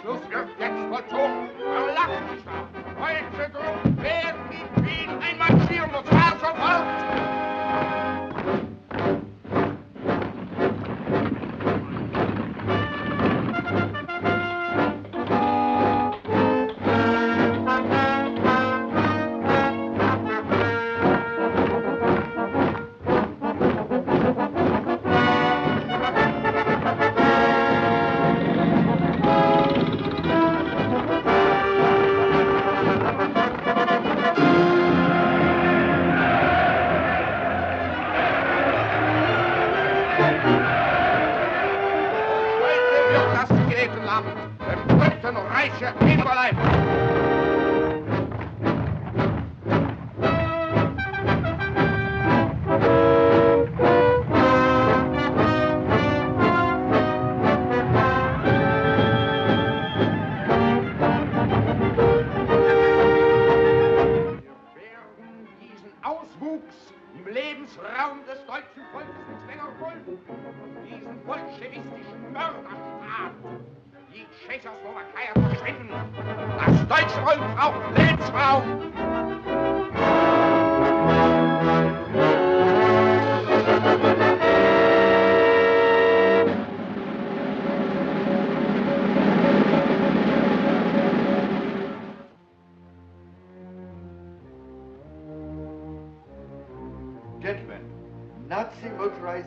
Schluss wird jetzt vollzogen. Verlassen Sie stark. Deutsche Truppen werden in Wien einmarschieren und zwar sofort.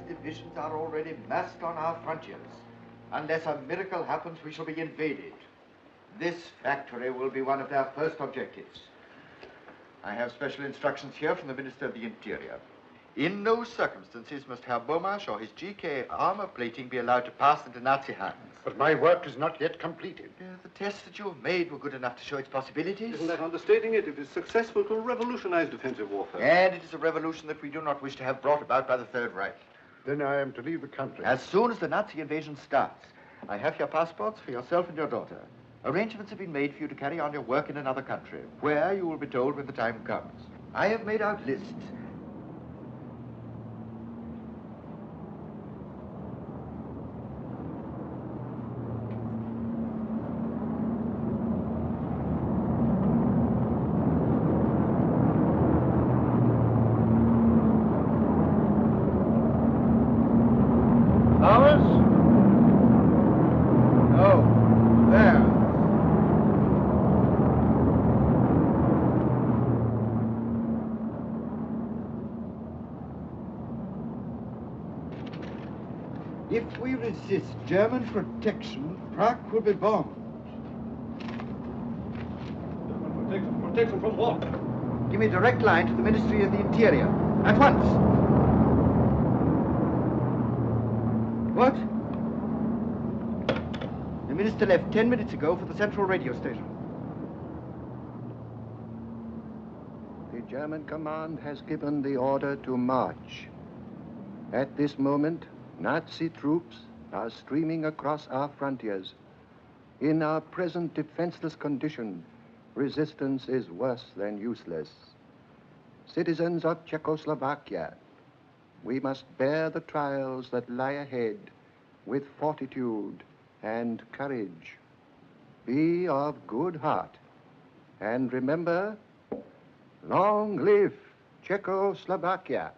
Divisions are already massed on our frontiers. Unless a miracle happens, we shall be invaded. This factory will be one of their first objectives. I have special instructions here from the Minister of the Interior. In no circumstances must Herr Beaumarchais or his GK armor plating be allowed to pass into Nazi hands. But my work is not yet completed. The tests that you have made were good enough to show its possibilities. Isn't that understating it? It is successful to revolutionize defensive warfare. And it is a revolution that we do not wish to have brought about by the Third Reich. Then I am to leave the country. As soon as the Nazi invasion starts, I have your passports for yourself and your daughter. Arrangements have been made for you to carry on your work in another country, where you will be told when the time comes. I have made out lists. If we resist German protection, Prague will be bombed. German protection from what? Give me a direct line to the Ministry of the Interior. At once. What? The minister left 10 minutes ago for the central radio station. The German command has given the order to march. At this moment, Nazi troops are streaming across our frontiers. In our present defenseless condition, resistance is worse than useless. Citizens of Czechoslovakia, we must bear the trials that lie ahead with fortitude and courage. Be of good heart, and remember, long live Czechoslovakia.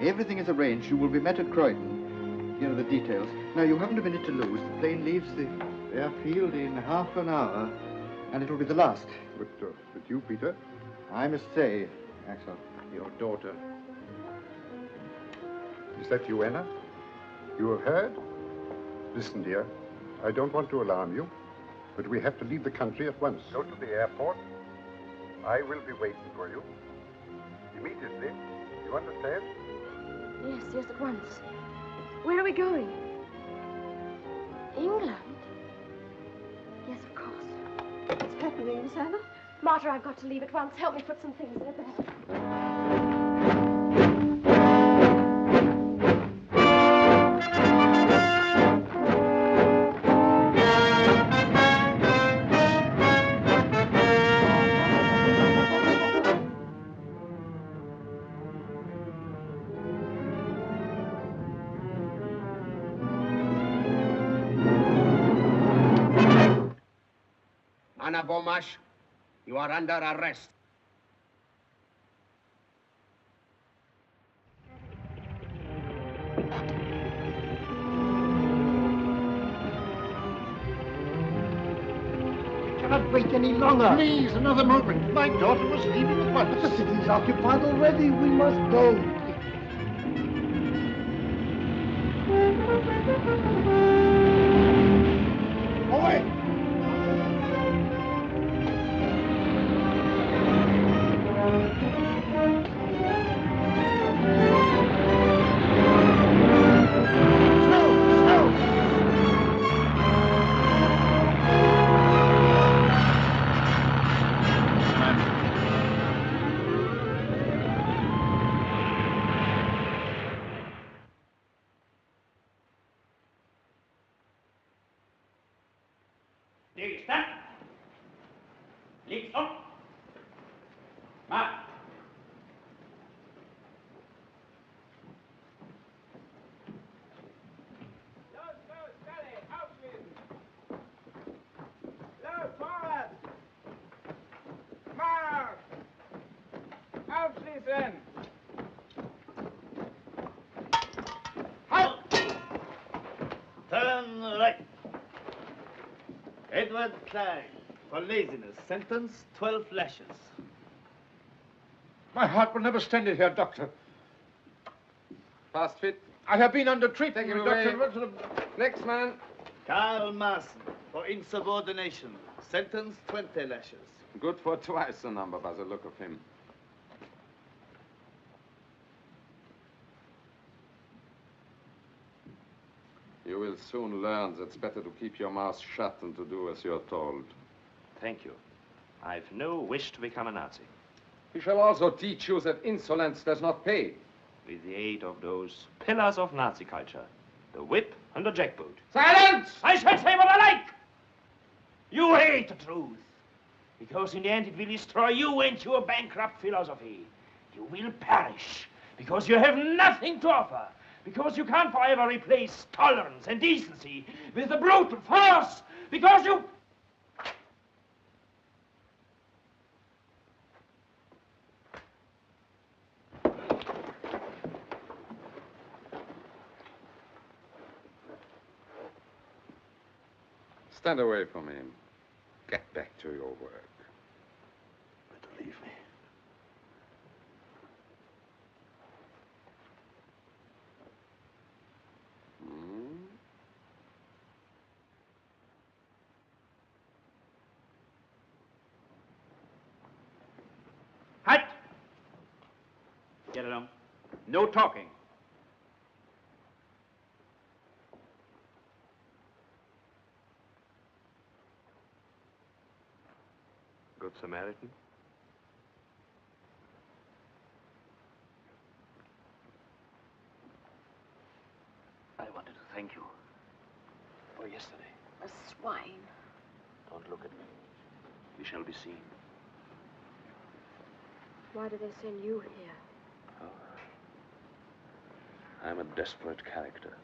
Everything is arranged. You will be met at Croydon. Here are the details. Now, you haven't a minute to lose. The plane leaves the airfield in half an hour, and it will be the last. But you, Peter? I must say, Axel. Your daughter. Is that you, Anna? You have heard? Listen, dear. I don't want to alarm you, but we have to leave the country at once. Go to the airport. I will be waiting for you. Immediately. You understand? Yes, at once. Where are we going? England? Yes, of course. What's happening, Miss Anna? Martha, I've got to leave at once. Help me put some things in a bag. Anna Bomash, you are under arrest. Cannot wait any longer. Please, another moment. My daughter was leaving at once. The city's occupied already. We must go. Away! Stand. Links up. Mark. Los, Scally, aufschließen. Los, vorwärts. Mark. Aufschließen. Halt. Turn right. Edward Klein, for laziness, sentence 12 lashes. My heart will never stand it here, Doctor. Fast fit. I have been under treatment. Take him Doctor. away. Next man. Karl Maaßen, for insubordination, sentence 20 lashes. Good for twice the number by the look of him. You will soon learn that it's better to keep your mouth shut than to do as you're told. Thank you. I've no wish to become a Nazi. We shall also teach you that insolence does not pay. With the aid of those pillars of Nazi culture, the whip and the jackboot. Silence! I shall say what I like! You hate the truth. Because in the end it will destroy you and your bankrupt philosophy. You will perish because you have nothing to offer. Because you can't forever replace tolerance and decency with the brutal force. Because you... Stand away from him. Get back to your work. Better leave me. Halt! Get along. No talking. Good Samaritan. I wanted to thank you for yesterday. A swine. Don't look at me. We shall be seen. Why do they send you here? Oh. I'm a desperate character.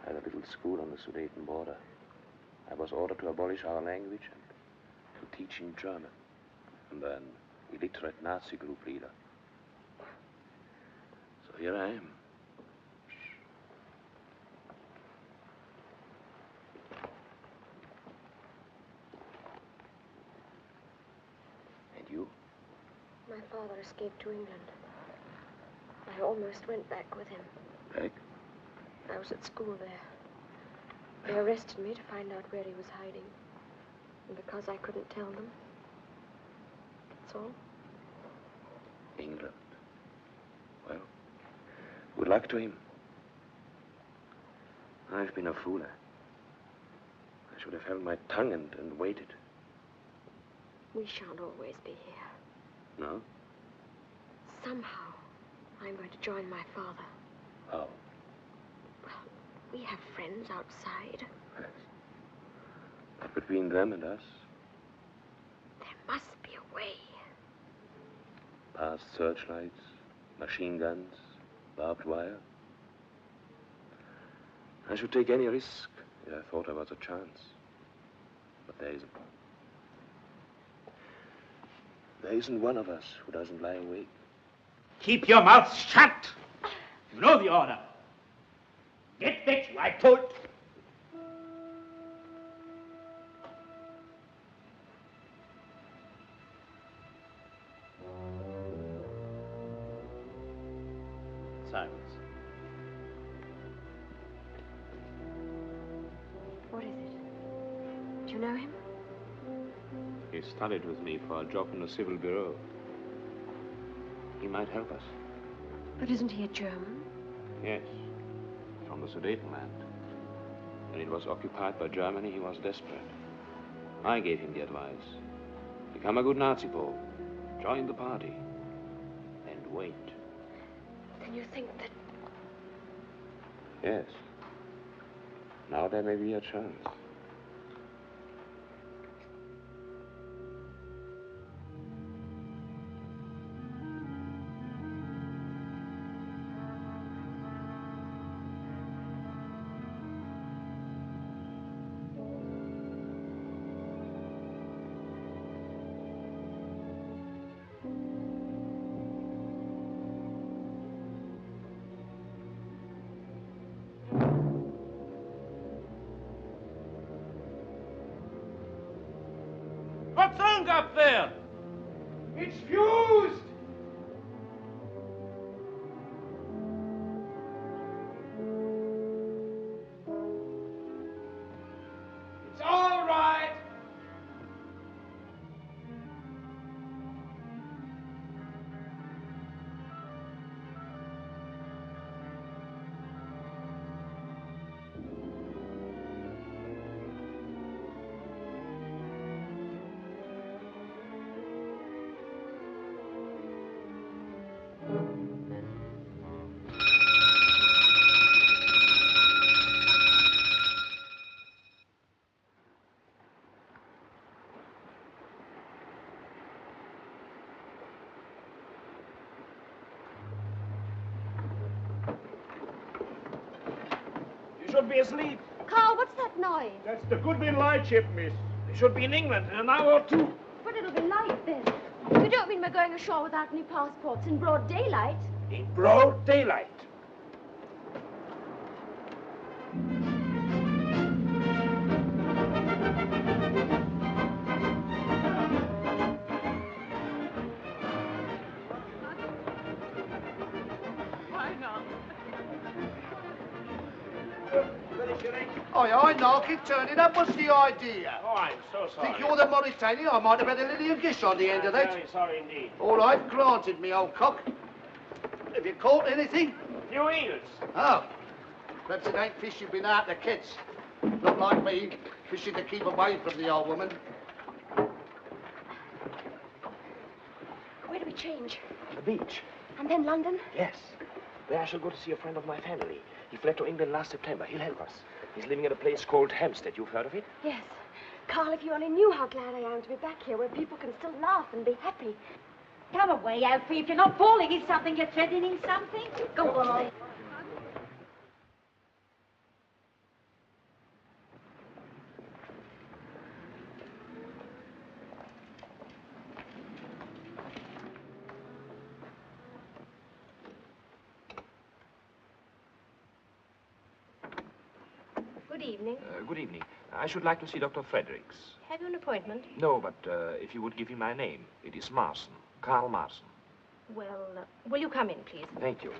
I had a little school on the Sudeten border. I was ordered to abolish our language and to teach in German. And then illiterate Nazi group leader. So here I am. And you? My father escaped to England. I almost went back with him. Back? I was at school there. They arrested me to find out where he was hiding. And because I couldn't tell them. That's all. England. Well, good luck to him. I've been a fool. I should have held my tongue and waited. We shan't always be here. No? Somehow, I'm going to join my father. How? Well, we have friends outside. Yes. But between them and us? There must be a way. Past searchlights, machine guns, barbed wire. I should take any risk if I thought I was a chance. But there isn't. There isn't one of us who doesn't lie awake. Keep your mouth shut. You know the order. Get back, I told. Silence. What is it? Do you know him? He studied with me for a job in the Civil Bureau. He might help us. But isn't he a German? Yes, from the Sudetenland. When it was occupied by Germany, he was desperate. I gave him the advice. Become a good Nazi Pole. Join the party. And wait. Then you think that... Yes. Now there may be a chance. What's wrong up there? It's fused! It's all right. You should be asleep. Carl, what's that noise? That's the Goodwin lightship, miss. They should be in England in an hour or two. But it'll be light then. You don't mean we're going ashore without any passports in broad daylight? In broad daylight. Aye, Nark, turn it up. What's the idea? Oh, I'm so sorry. Think you're the Mauritanian? I might have had a little gish on the end of that. Very sorry indeed. All right, granted, me old cock. Have you caught anything? Few eels. Oh. Perhaps it ain't fish you've been out to catch. Not like me, fishing to keep away from the old woman. Where do we change? The beach. And then London? Yes. There I shall go to see a friend of my family. He fled to England last September. He'll help us. He's living at a place called Hampstead. You've heard of it? Yes. Carl, if you only knew how glad I am to be back here where people can still laugh and be happy. Come away, Alfred. If you're not falling in something, you're threatening something. Go on. Good evening. Good evening. I should like to see Dr. Fredericks. Have you an appointment? No, but if you would give him my name. It is Marson. Karl Marson. Well, will you come in, please? Thank you.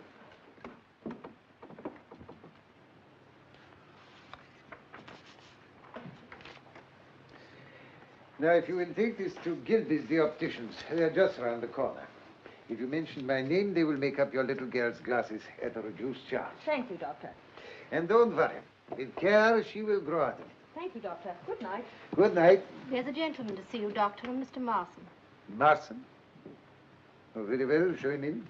Now, if you will take this to Gilby's, the opticians, they're just round the corner. If you mention my name, they will make up your little girl's glasses at a reduced charge. Thank you, Doctor. And don't worry. With care, she will grow out of it. Thank you, Doctor. Good night. Good night. There's a gentleman to see you, Doctor, and Mr. Marson. Marson? Oh, very well. Show him in.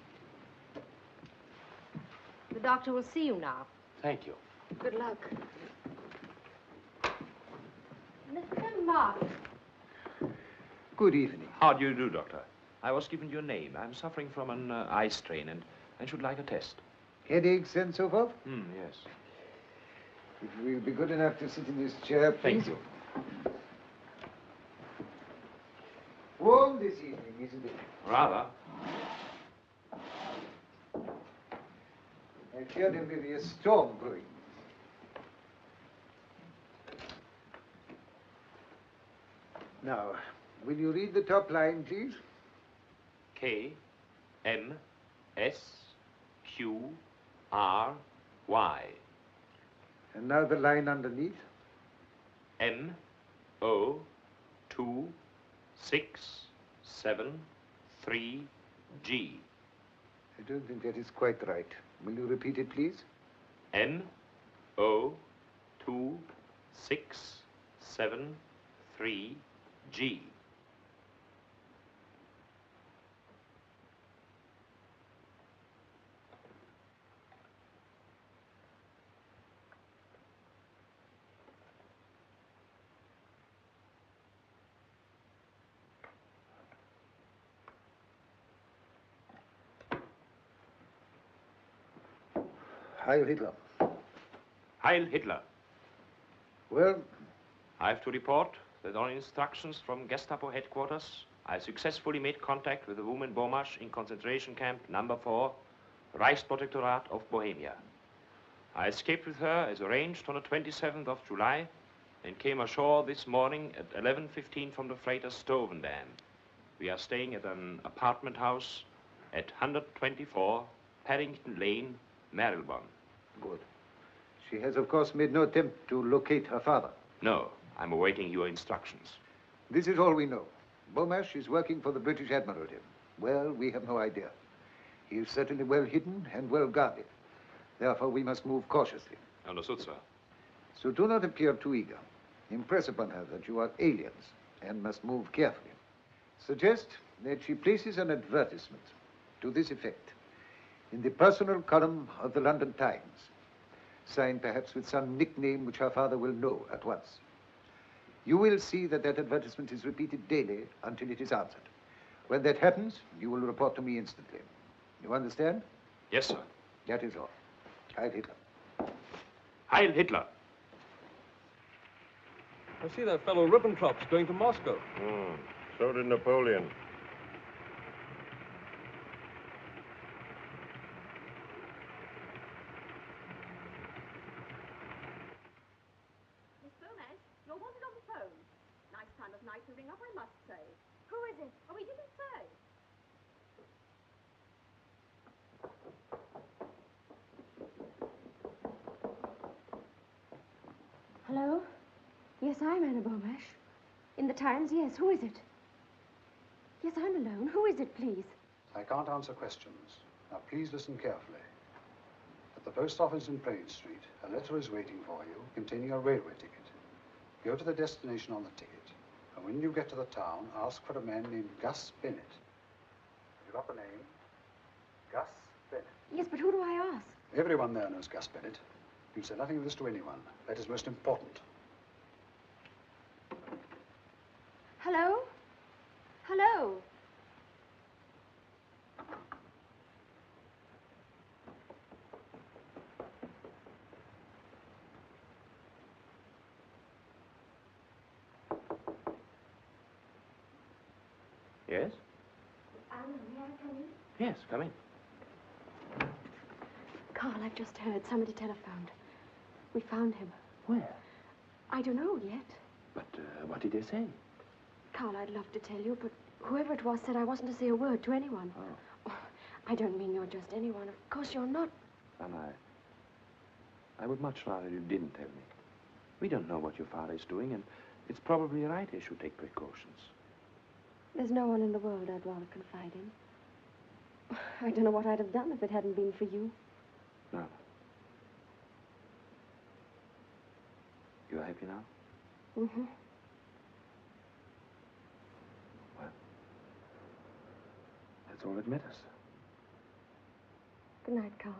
The doctor will see you now. Thank you. Good luck. Mr. Marson. Good evening. How do you do, Doctor? I was given your name. I'm suffering from an eye strain and should like a test. Headaches and so forth? Yes. If you will be good enough to sit in this chair, please. Thank you. Warm this evening, isn't it? Rather. I fear there may be a storm brewing. Now, will you read the top line, please? K, M, S, Q, R, Y. And now the line underneath. M, O, 2, 6, 7, 3, G. I don't think that is quite right. Will you repeat it, please? M, O, 2, 6, 7, 3, G. Heil Hitler. Heil Hitler. Well? I have to report that on instructions from Gestapo headquarters, I successfully made contact with the woman Bomash in concentration camp number 4, Reichsprotektorat of Bohemia. I escaped with her as arranged on the 27th of July and came ashore this morning at 11:15 from the freighter Stovendam. We are staying at an apartment house at 124 Paddington Lane, Marylebone. Good. She has, of course, made no attempt to locate her father. No, I'm awaiting your instructions. This is all we know. Bomash is working for the British Admiralty. Well, we have no idea. He is certainly well hidden and well guarded. Therefore, we must move cautiously. Understood, sir. So do not appear too eager. Impress upon her that you are aliens and must move carefully. Suggest that she places an advertisement to this effect in the personal column of the London Times, signed perhaps with some nickname which her father will know at once. You will see that that advertisement is repeated daily until it is answered. When that happens, you will report to me instantly. You understand? Yes, sir. That is all. Heil Hitler. Heil Hitler. I see that fellow Ribbentrop's going to Moscow. So did Napoleon. Miss Gomez, you're wanted on the phone. Nice time of night to ring up, I must say. Who is it? Oh, we didn't say. Hello? Yes, I'm Anna Bomash. In the Times, yes. Who is it? Yes, I'm alone. Who is it, please? I can't answer questions. Now, please listen carefully. At the post office in Prague Street, a letter is waiting for you containing a railway ticket. Go to the destination on the ticket, and when you get to the town, ask for a man named Gus Bennett. Have you got the name? Gus Bennett. Yes, but who do I ask? Everyone there knows Gus Bennett. You say nothing of this to anyone. That is most important. Hello? Hello? Yes? Anna, may I come in? Yes, come in. Carl, I've just heard. Somebody telephoned. We found him. Where? I don't know yet. But what did they say? Carl, I'd love to tell you, but whoever it was said I wasn't to say a word to anyone. Oh, I don't mean you're just anyone. Of course you're not. Anna, I would much rather you didn't tell me. We don't know what your father is doing, and it's probably right I should take precautions. There's no one in the world I'd rather confide in. I don't know what I'd have done if it hadn't been for you. No. You are happy now? Mm-hmm. Well, that's all that matters. Good night, Carl.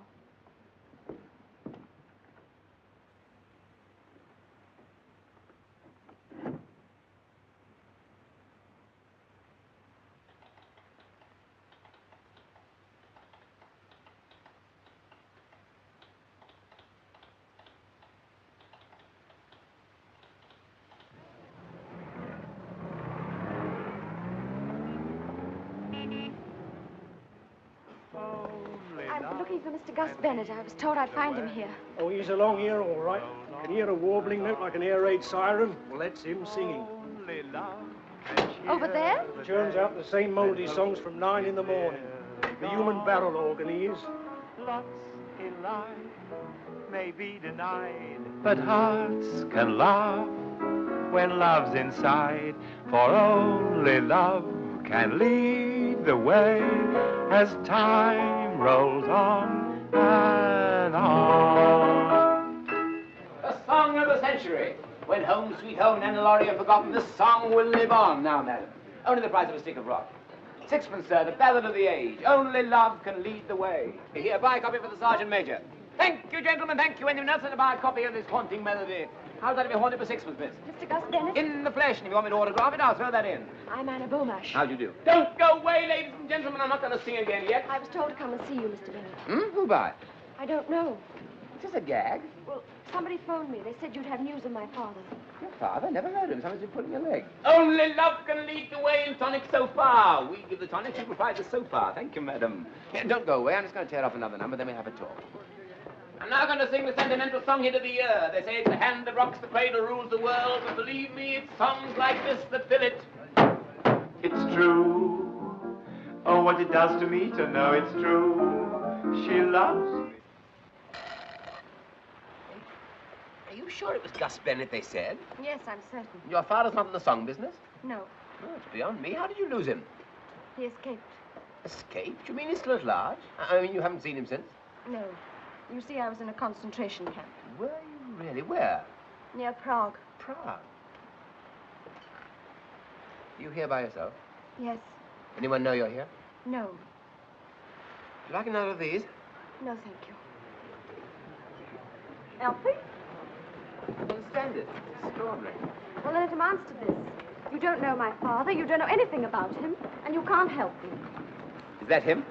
looking for Mr. Gus Bennett. I was told I'd find him here. Oh, he's along here, all right. Can hear a warbling note like an air raid siren? Well, that's him singing. Over there? Churns out the same moldy songs from 9 in the morning. The human barrel organ he is. Lots in life may be denied, but hearts can laugh when love's inside. For only love can lead the way as time rolls on and on. The song of the century. When home, sweet home, and the lorry are forgotten, the song will live on. Now, madam, only the price of a stick of rock. Sixpence, sir, the ballad of the age. Only love can lead the way. Here, buy a copy for the Sergeant Major. Thank you, gentlemen, thank you. Anyone else to buy a copy of this haunting melody? How's that to be haunted for sixpence, miss? Mr. Gus Bennett? In the flesh, and if you want me to autograph it, I'll throw that in. I'm Anna Beaumarsh. How do you do? Don't go away, ladies and gentlemen. I'm not going to sing again yet. I was told to come and see you, Mr. Bennett. Who by? I don't know. Is this a gag? Well, somebody phoned me. They said you'd have news of my father. Your father? Never heard of him. Somebody's been pulling your leg. Only love can lead the way in tonic so far. We give the tonic, you provide the so far. Thank you, madam. Yeah, don't go away. I'm just going to tear off another number, then we'll have a talk. I'm now going to sing the sentimental song hit of the year. They say it's the hand that rocks the cradle, rules the world. But believe me, it's songs like this that fill it. It's true. Oh, what it does to me to know it's true. She loves me. Are you sure it was Gus Bennett, they said? Yes, I'm certain. Your father's not in the song business? No. Oh, it's beyond me. How did you lose him? He escaped. Escaped? You mean he's still at large? I mean, you haven't seen him since? No. You see, I was in a concentration camp. Were you really? Where? Near Prague. Prague? You here by yourself? Yes. Anyone know you're here? No. Would you like another of these? No, thank you. Alfred? I don't understand it. It's extraordinary. Well, then it amounts to this. You don't know my father, you don't know anything about him, and you can't help me. Is that him?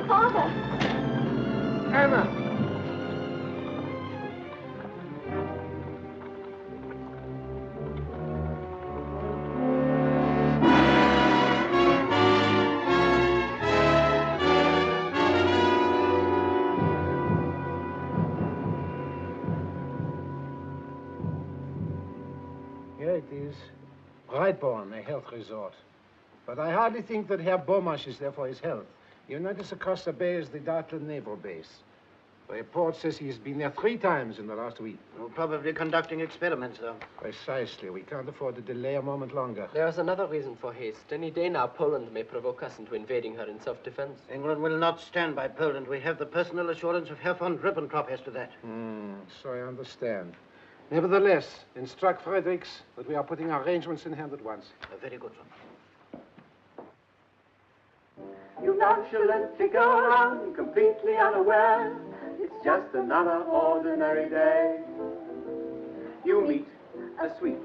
Father! Anna! Here it is. Breitborn, a health resort. But I hardly think that Herr Beaumarsh is there for his health. You notice across the bay is the Dartland Naval Base. The report says he's been there 3 times in the last week. Well, probably conducting experiments, though. Precisely. We can't afford to delay a moment longer. There is another reason for haste. Any day now, Poland may provoke us into invading her in self-defense. England will not stand by Poland. We have the personal assurance of Herr von Ribbentrop as to that. So I understand. Nevertheless, instruct Fredericks that we are putting arrangements in hand at once. Very good, sir. You nonchalantly go on, completely unaware. It's just another ordinary day. You meet a sweet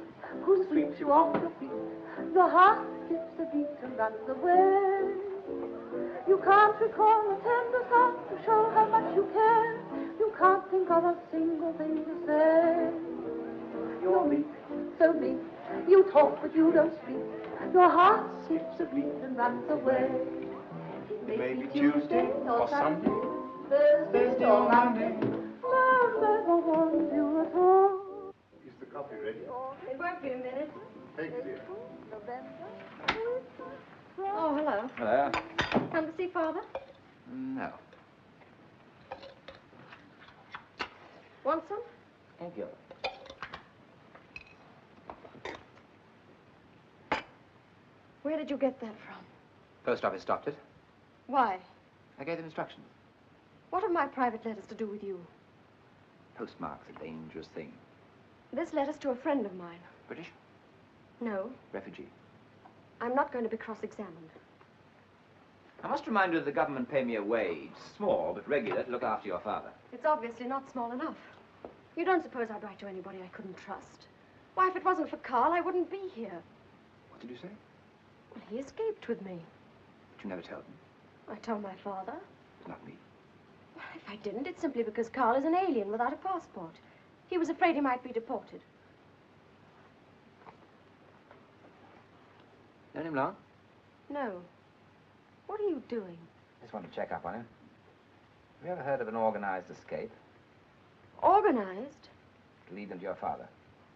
who sweeps you off your feet. Your heart skips a beat and runs away. You can't recall a tender thought to show how much you care. You can't think of a single thing to say. You're meek, so meek. You talk but you don't speak. Your heart skips a beat and runs away. maybe Tuesday or Sunday, Thursday or Monday. Love never wants you at all. Is the coffee ready? It won't be a minute. Thank you, dear. Oh, hello. Hello. Come to see Father? No. Want some? Thank you. Where did you get that from? Post office stopped it. Why? I gave them instructions. What have my private letters to do with you? Postmark's a dangerous thing. This letter's to a friend of mine. British? No, Refugee. I'm not going to be cross-examined. I must remind you that the government pay me a wage, small but regular, to look after your father. It's obviously not small enough. You don't suppose I'd write to anybody I couldn't trust? Why, if it wasn't for Carl, I wouldn't be here. What did you say? Well, he escaped with me. But you never told me. I told my father. Not me. If I didn't, it's simply because Carl is an alien without a passport. He was afraid he might be deported. Known him long? No. What are you doing? Just want to check up on him. Have you ever heard of an organized escape? Organized? To lead them to your father.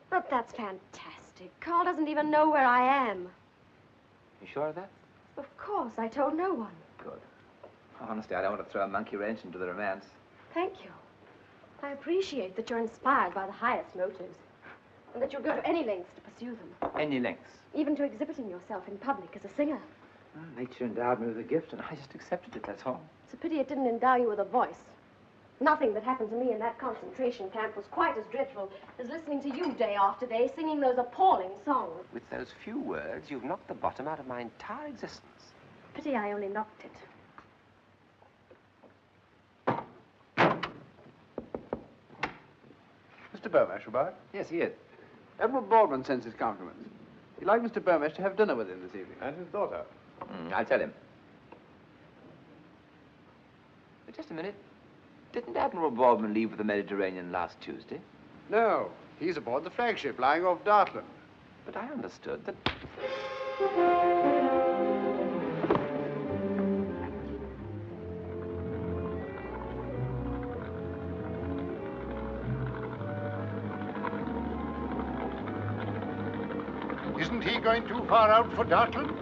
But that's fantastic. Carl doesn't even know where I am. You sure of that? Of course, I told no one. Good. Honestly, I don't want to throw a monkey wrench into the romance. Thank you. I appreciate that you're inspired by the highest motives, and that you'll go to any lengths to pursue them. Any lengths? Even to exhibiting yourself in public as a singer. Well, nature endowed me with a gift, and I just accepted it, that's all. It's a pity it didn't endow you with a voice. Nothing that happened to me in that concentration camp was quite as dreadful as listening to you day after day singing those appalling songs. With those few words, you've knocked the bottom out of my entire existence. Pity I only knocked it. Mr. Burmesh about? Yes, he is. Admiral Baldwin sends his compliments. He'd like Mr. Burmesh to have dinner with him this evening. And his daughter. I'll tell him. But just a minute. Didn't Admiral Baldwin leave for the Mediterranean last Tuesday? No, he's aboard the flagship lying off Dartland. But I understood that... Isn't he going too far out for Dartland?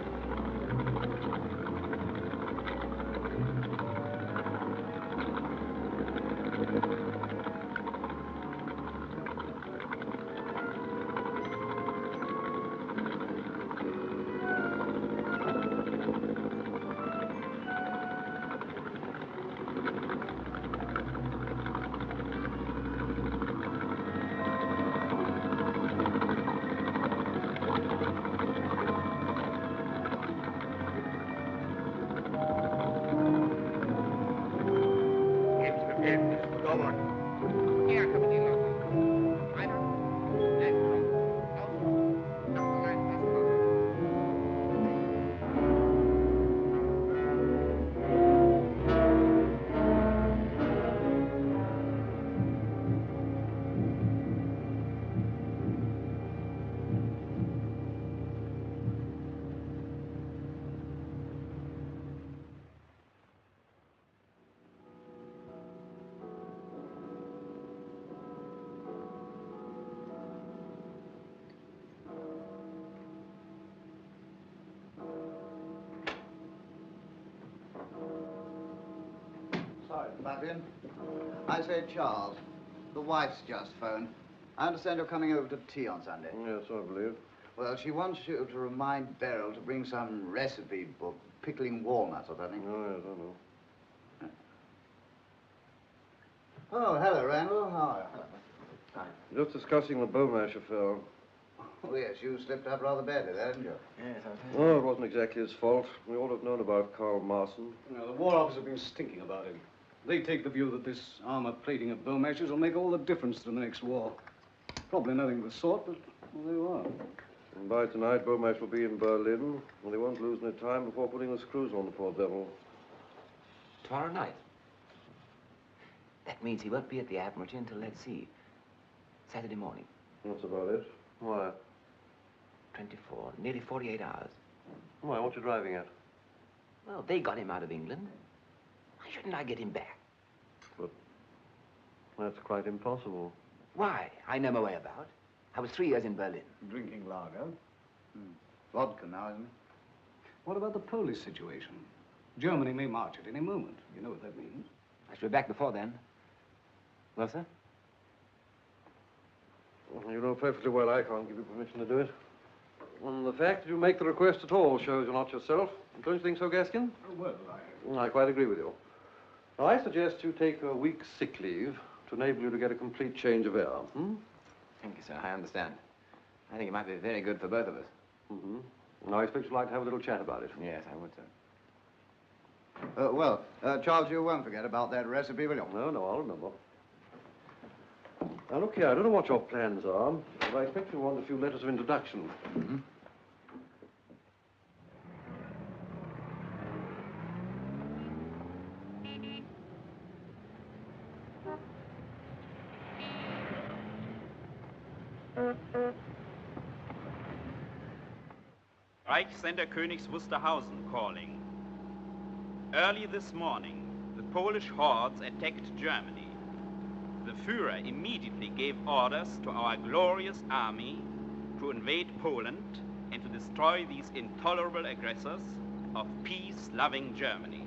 Sorry, Fabian. I say, Charles, the wife's just phoned. I understand you're coming over to tea on Sunday. Yes, I believe. Well, she wants you to remind Beryl to bring some recipe book, pickling walnuts or something. Oh, yes, I know. Oh, hello, Randall. How are you? Hi. Just discussing the Beaumarsh affair. Oh, yes, you slipped up rather badly there, didn't you? Yes, Oh, it wasn't exactly his fault. We all have known about Karl Marson. No, the War Office have been stinking about him. They take the view that this armor plating of Beaumarch's will make all the difference to the next war. Probably nothing of the sort, but well, there you are. And by tonight, Beaumarch will be in Berlin, and they won't lose any time before putting the screws on the poor devil. Tomorrow night? That means he won't be at the Admiralty until, let's see, Saturday morning. That's about it. Why? 24, nearly 48 hours. Why, what you driving at? Well, they got him out of England. Why shouldn't I get him back? But that's quite impossible. Why? I know my way about. I was 3 years in Berlin. Drinking lager. Vodka now, isn't it? What about the Polish situation? Germany may march at any moment. You know what that means. I should be back before then. Well, sir? Well, you know perfectly well I can't give you permission to do it. And the fact that you make the request at all shows you're not yourself. Don't you think so, Gaskin? Oh, well, I quite agree with you. Now, I suggest you take a week's sick leave to enable you to get a complete change of air. Thank you, sir. I understand. I think it might be very good for both of us. And I expect you'd like to have a little chat about it. Yes, I would, sir. Well, Charles, you won't forget about that recipe, will you? No, I'll remember. Now, look here, I don't know what your plans are, but I expect you'll want a few letters of introduction. Reichssender Königs Wusterhausen calling. Early this morning, the Polish hordes attacked Germany. The Führer immediately gave orders to our glorious army to invade Poland and to destroy these intolerable aggressors of peace-loving Germany.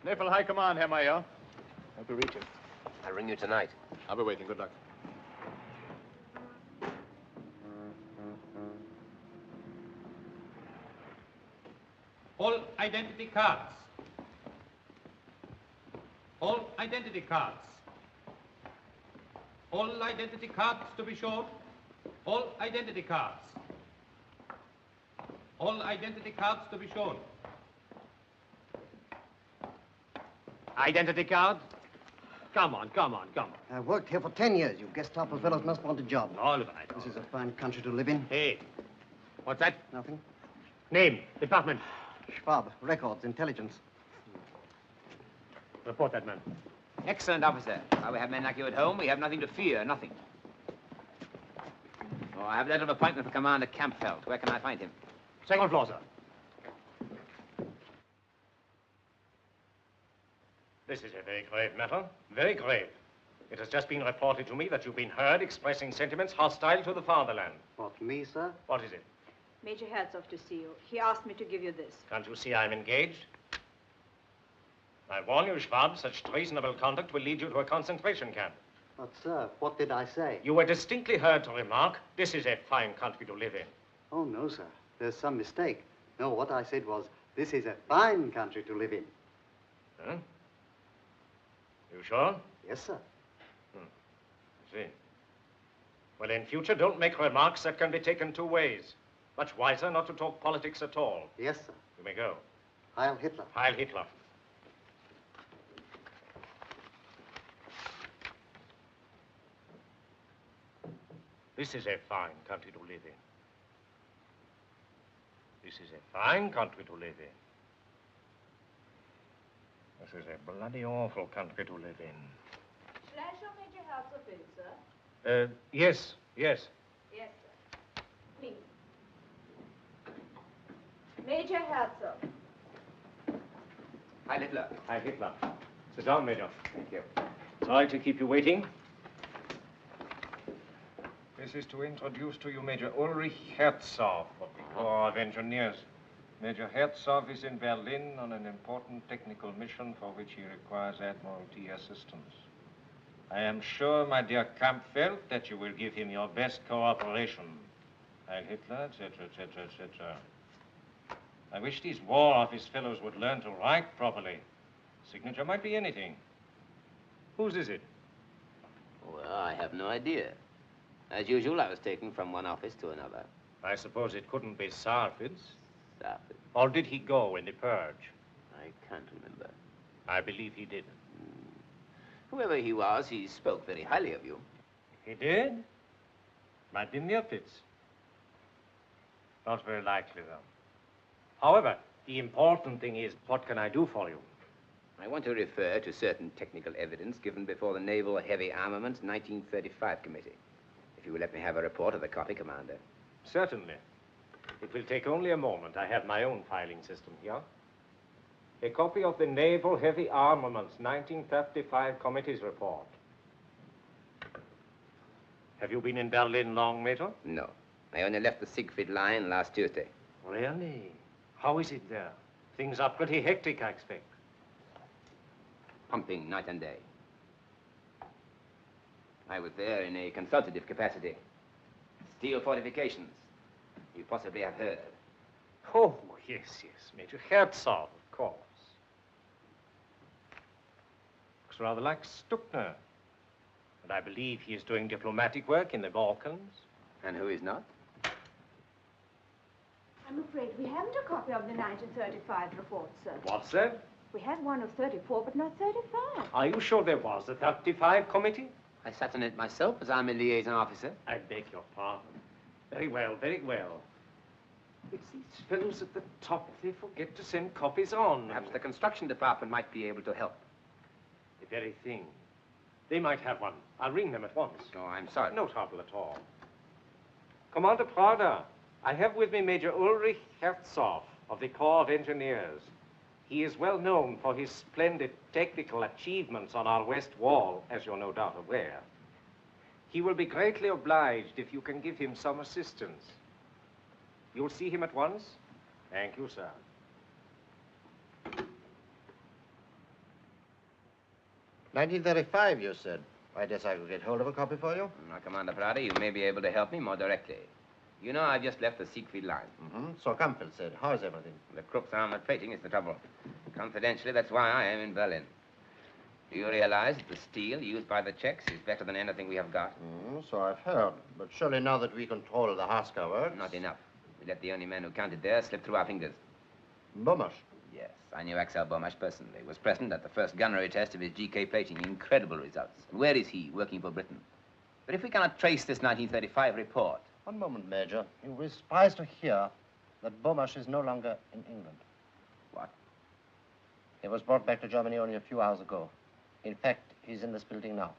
Naval High Command, Herr Major. Hope you reach him. I'll ring you tonight. I'll be waiting. Good luck. All identity cards. All identity cards. All identity cards to be shown. All identity cards. All identity cards to be shown. Identity card? Come on, come on, come on. I've worked here for 10 years. You Gestapo fellows must want a job. All right. This is a fine country to live in. Hey, what's that? Nothing. Name, department. Schwab, records, intelligence. Report that man. Excellent, officer. While we have men like you at home, we have nothing to fear, nothing. Oh, I have a letter of appointment for Commander Kampfeld. Where can I find him? Second floor, sir. This is a very grave matter. Very grave. It has just been reported to me that you've been heard expressing sentiments hostile to the fatherland. What, me, sir? What is it? Major Herzog to see you. He asked me to give you this. Can't you see I'm engaged? I warn you, Schwab, such treasonable conduct will lead you to a concentration camp. But, sir, what did I say? You were distinctly heard to remark, this is a fine country to live in. Oh, no, sir. There's some mistake. No, what I said was, this is a fine country to live in. Huh? You sure? Yes, sir. I see. Well, in future, don't make remarks that can be taken two ways. Much wiser not to talk politics at all. Yes, sir. You may go. Heil Hitler. Heil Hitler. This is a fine country to live in. This is a fine country to live in. This is a bloody awful country to live in. Shall I show Major Herzog in, sir? Yes, yes. Yes, sir. Please. Major Herzog. Heil Hitler. Heil Hitler. Sit down, Major. Thank you. Sorry to keep you waiting. This is to introduce to you Major Ulrich Herzog of the Corps of Engineers. Major Herzog is in Berlin on an important technical mission for which he requires Admiralty assistance. I am sure, my dear Kampfeld, that you will give him your best cooperation. Heil Hitler, etc., etc., etc. I wish these War Office fellows would learn to write properly. Signature might be anything. Whose is it? Well, I have no idea. As usual, I was taken from one office to another. I suppose it couldn't be Sarford's. Sarford. Or did he go in the purge? I can't remember. I believe he did. Whoever he was, he spoke very highly of you. He did? Might be Mirpitz. Not very likely, though. However, the important thing is, what can I do for you? I want to refer to certain technical evidence given before the Naval Heavy Armaments 1935 Committee. If you will let me have a report of the copy, Commander. Certainly. It will take only a moment. I have my own filing system here. A copy of the Naval Heavy Armaments 1935 Committee's report. Have you been in Berlin long, Major? No. I only left the Siegfried Line last Tuesday. Really? How is it there? Things are pretty hectic, I expect. Pumping night and day. I was there in a consultative capacity. Steel fortifications. You possibly have heard. Oh, yes, yes. Major Herzog, of course. Looks rather like Stuckner. And I believe he is doing diplomatic work in the Balkans. And who is not? I'm afraid we haven't a copy of the 1935 report, sir. What's that? We had one of 34, but not 35. Are you sure there was a 35 committee? I sat on it myself as Army liaison officer. I beg your pardon. Very well, very well. It's these fellows at the top. They forget to send copies on. Perhaps the construction department might be able to help. The very thing. They might have one. I'll ring them at once. Oh, I'm sorry. No trouble at all. Commander Prada, I have with me Major Ulrich Herzog of the Corps of Engineers. He is well known for his splendid technical achievements on our west wall, as you're no doubt aware. He will be greatly obliged if you can give him some assistance. You'll see him at once? Thank you, sir. $1935, you said. I guess I could get hold of a copy for you. Now, Commander Prada, you may be able to help me more directly. You know, I've just left the Siegfried line. So Campbell said. How's everything? The Krupp's armored plating is the trouble. Confidentially, that's why I am in Berlin. Do you realize that the steel used by the Czechs is better than anything we have got? So I've heard. But surely now that we control the Harcourt works... Not enough. We let the only man who counted there slip through our fingers. Bomash? Yes, I knew Axel Bomash personally. Was present at the first gunnery test of his GK plating. Incredible results. And where is he, working for Britain? But if we cannot trace this 1935 report... One moment, Major. You'll be surprised to hear that Bomash is no longer in England. What? He was brought back to Germany only a few hours ago. In fact, he's in this building now.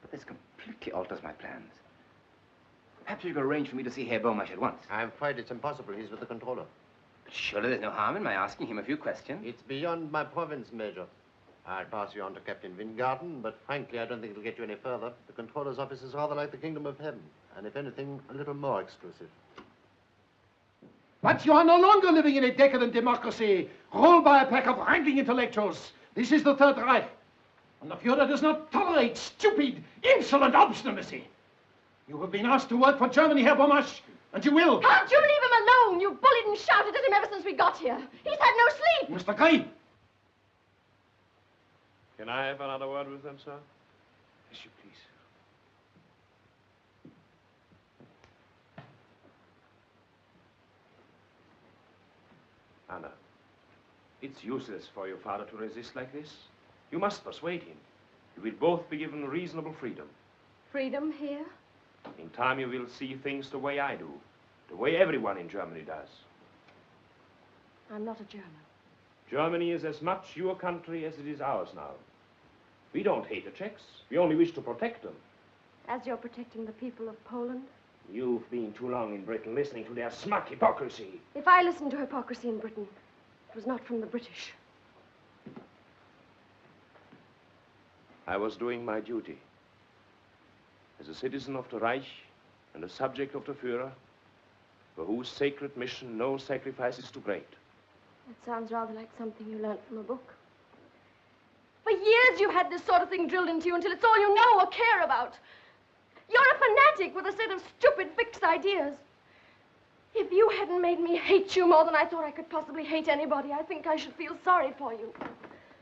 But this completely alters my plans. Perhaps you could arrange for me to see Herr Bomash at once. I'm afraid it's impossible. He's with the controller. But surely there's no harm in my asking him a few questions. It's beyond my province, Major. I'll pass you on to Captain Wingarden, but frankly, I don't think it'll get you any further. The controller's office is rather like the kingdom of heaven, and if anything, a little more exclusive. But you are no longer living in a decadent democracy, ruled by a pack of wrangling intellectuals. This is the Third Reich, and the Führer does not tolerate stupid, insolent obstinacy. You have been asked to work for Germany, Herr Bomash, and you will. Can't you leave him alone? You've bullied and shouted at him ever since we got here. He's had no sleep. Mr. Gray. Can I have another word with them, sir? Yes, you please. Anna, it's useless for your father to resist like this. You must persuade him. You will both be given reasonable freedom. Freedom here? In time, you will see things the way I do, the way everyone in Germany does. I'm not a German. Germany is as much your country as it is ours now. We don't hate the Czechs. We only wish to protect them. As you're protecting the people of Poland? You've been too long in Britain listening to their smug hypocrisy. If I listened to hypocrisy in Britain, it was not from the British. I was doing my duty. As a citizen of the Reich and a subject of the Führer, for whose sacred mission no sacrifice is too great. That sounds rather like something you learned from a book. For years you've had this sort of thing drilled into you until it's all you know or care about. You're a fanatic with a set of stupid, fixed ideas. If you hadn't made me hate you more than I thought I could possibly hate anybody, I think I should feel sorry for you.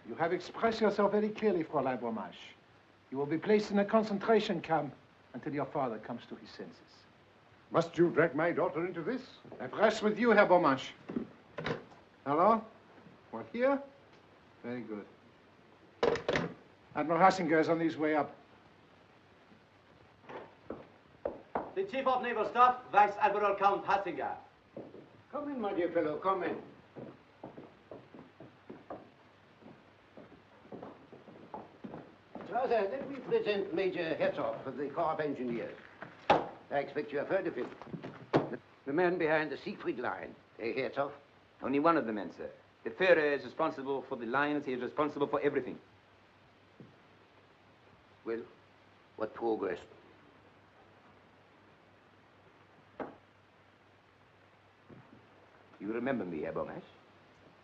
You have expressed yourself very clearly, Fräulein Bomash. You will be placed in a concentration camp until your father comes to his senses. Must you drag my daughter into this? That rests with you, Herr Bomash. Hello? What, here? Very good. Admiral Hassinger is on his way up. The Chief of Naval Staff, Vice Admiral Count Hassinger. Come in, my dear fellow, come in. Strasser, let me present Major Herzog of the Corps of Engineers. I expect you have heard of him. The man behind the Siegfried line. Hey, Herzog? Only one of the men, sir. The Führer is responsible for the lines. He is responsible for everything. Well, what progress? You remember me, Herr Bomash?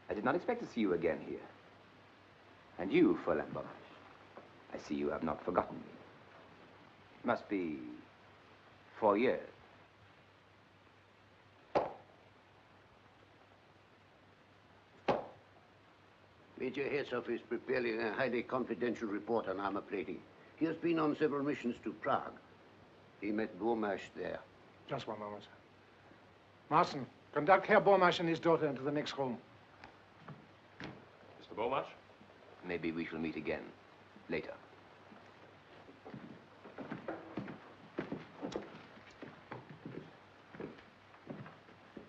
I did not expect to see you again here. And you, Fräulein Bomash, I see you have not forgotten me. Must be 4 years. Major Herzog is preparing a highly confidential report on armor plating. He has been on several missions to Prague. He met Bomash there. Just one moment, sir. Marson, conduct Herr Bomash and his daughter into the next room. Mr. Bomash? Maybe we shall meet again later.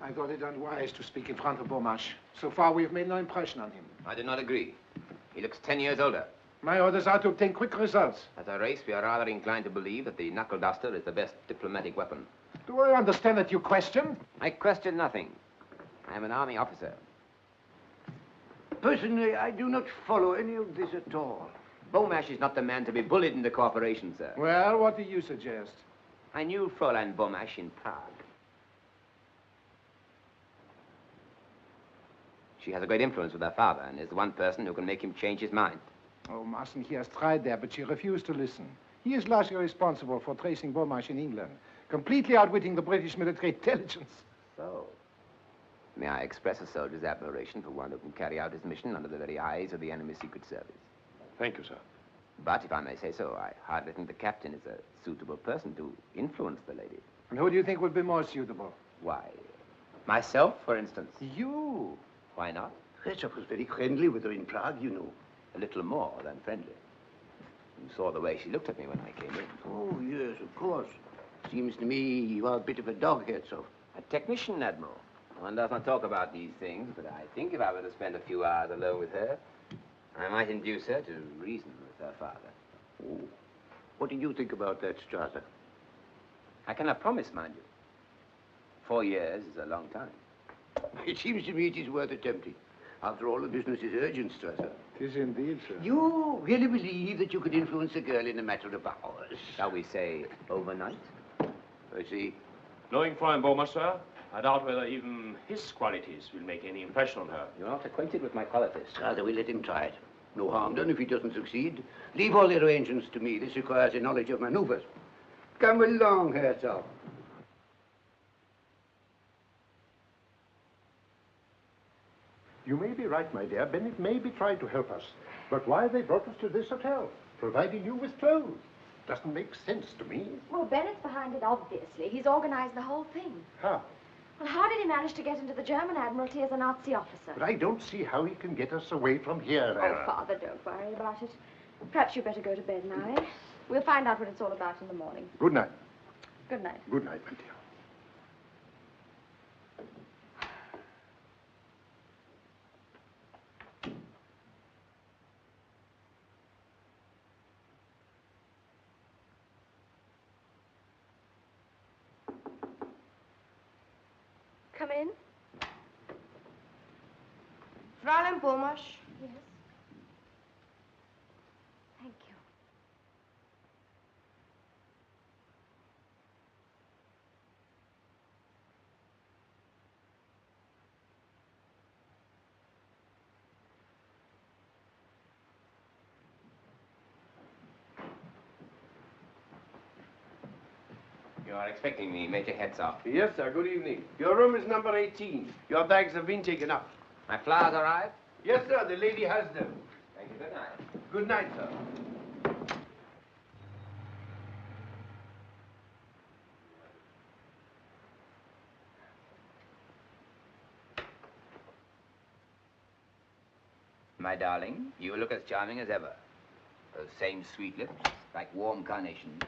I thought it unwise to speak in front of Beaumarchais. So far, we have made no impression on him. I do not agree. He looks 10 years older. My orders are to obtain quick results. As a race, we are rather inclined to believe that the knuckle duster is the best diplomatic weapon. Do I understand that you question? I question nothing. I am an army officer. Personally, I do not follow any of this at all. Beaumarchais is not the man to be bullied into cooperation, sir. Well, what do you suggest? I knew Fräulein Beaumarchais in Prague. She has a great influence with her father and is the one person who can make him change his mind. Oh, Marson, he has tried that, but she refused to listen. He is largely responsible for tracing Beaumarchais in England, completely outwitting the British military intelligence. So, may I express a soldier's admiration for one who can carry out his mission under the very eyes of the enemy's secret service? Thank you, sir. But if I may say so, I hardly think the captain is a suitable person to influence the lady. And who do you think would be more suitable? Why, myself, for instance. You? Why not? Hitchcock was very friendly with her in Prague, you know. A little more than friendly. You saw the way she looked at me when I came in. Oh, yes, of course. Seems to me you are a bit of a dog, Herzog. A technician, Admiral. One does not talk about these things, but I think if I were to spend a few hours alone with her, I might induce her to reason with her father. Oh. What do you think about that, Strasser? I cannot promise, mind you. 4 years is a long time. It seems to me it is worth attempting. After all, the business is urgent, Strasser. It is indeed, sir. You really believe that you could influence a girl in a matter of hours? Shall we say overnight? I see. Knowing Fräulein Beaumarchais, sir, I doubt whether even his qualities will make any impression on her. You're not acquainted with my qualities. Strasser, we'll let him try it. No harm done if he doesn't succeed. Leave all the arrangements to me. This requires a knowledge of maneuvers. Come along, Herzog. You may be right, my dear. Bennett may be trying to help us. But why they brought us to this hotel, providing you with clothes? Doesn't make sense to me. Well, Bennett's behind it, obviously. He's organized the whole thing. How? Well, how did he manage to get into the German Admiralty as a Nazi officer? But I don't see how he can get us away from here, Oh, Anna. Father, don't worry about it. Perhaps you'd better go to bed now, eh? We'll find out what it's all about in the morning. Good night. Good night. Good night, my dear. Come in. Fräulein Beaumarchais. Yes. Thank you. You are expecting me, Major Herzog. Yes, sir. Good evening. Your room is number 18. Your bags have been taken up. My flowers arrived? Yes, sir. The lady has them. Thank you. Good night. Good night, sir. My darling, you look as charming as ever. Those same sweet lips, like warm carnations.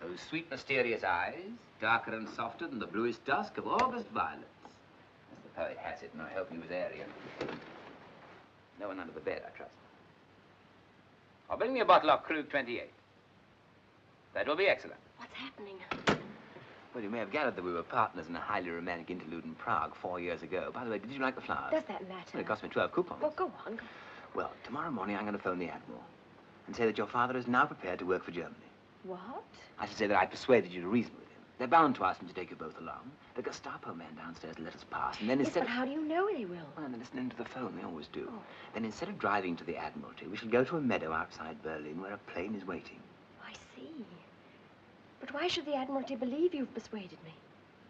Those sweet, mysterious eyes, darker and softer than the bluish dusk of August violets. As the poet has it, and I hope he was Aryan. No one under the bed, I trust. Or bring me a bottle of Krug 28. That will be excellent. What's happening? Well, you may have gathered that we were partners in a highly romantic interlude in Prague 4 years ago. By the way, did you like the flowers? Does that matter? Well, it cost me 12 coupons. Well, go on. Well, tomorrow morning I'm going to phone the Admiral and say that your father is now prepared to work for Germany. What? I should say that I persuaded you to reason with him. They're bound to ask him to take you both along. The Gestapo man downstairs let us pass, and then Yes, instead but how do you know they will? Well, they're listening to the phone. They always do. Oh. Then instead of driving to the Admiralty, we shall go to a meadow outside Berlin where a plane is waiting. I see. But why should the Admiralty believe you've persuaded me?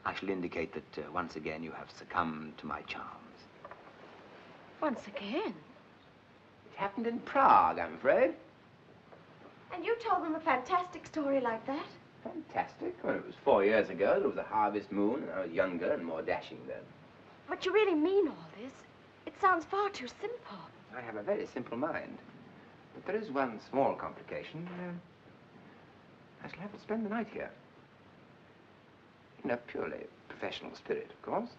I shall indicate that once again you have succumbed to my charms. Once again? It happened in Prague, I'm afraid. And you told them a fantastic story like that? Fantastic. Well, it was 4 years ago. There was a harvest moon, and I was younger and more dashing then. But you really mean all this? It sounds far too simple. I have a very simple mind. But there is one small complication. I shall have to spend the night here. In a purely professional spirit, of course.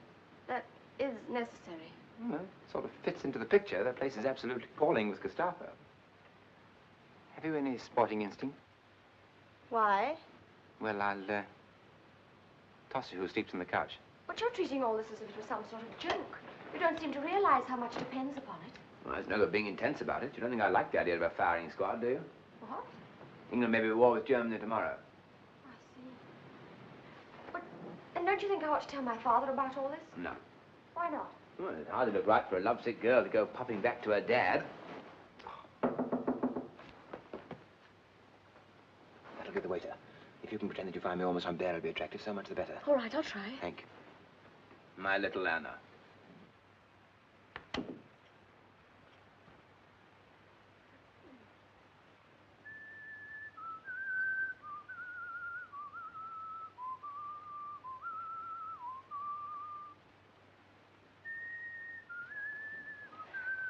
That is necessary. Well, it sort of fits into the picture. That place is absolutely appalling with Gestapo. Have you any sporting instinct? Why? Well, I'll toss you who sleeps on the couch. But you're treating all this as if it was some sort of joke. You don't seem to realize how much depends upon it. Well, there's no good being intense about it. You don't think I like the idea of a firing squad, do you? What? England may be at war with Germany tomorrow. I see. But, and don't you think I ought to tell my father about all this? No. Why not? Well, it hardly looked right for a lovesick girl to go popping back to her dad. That'll give the waiter. If you can pretend that you find me almost unbearably attractive, so much the better. All right, I'll try. Thank you. My little Anna.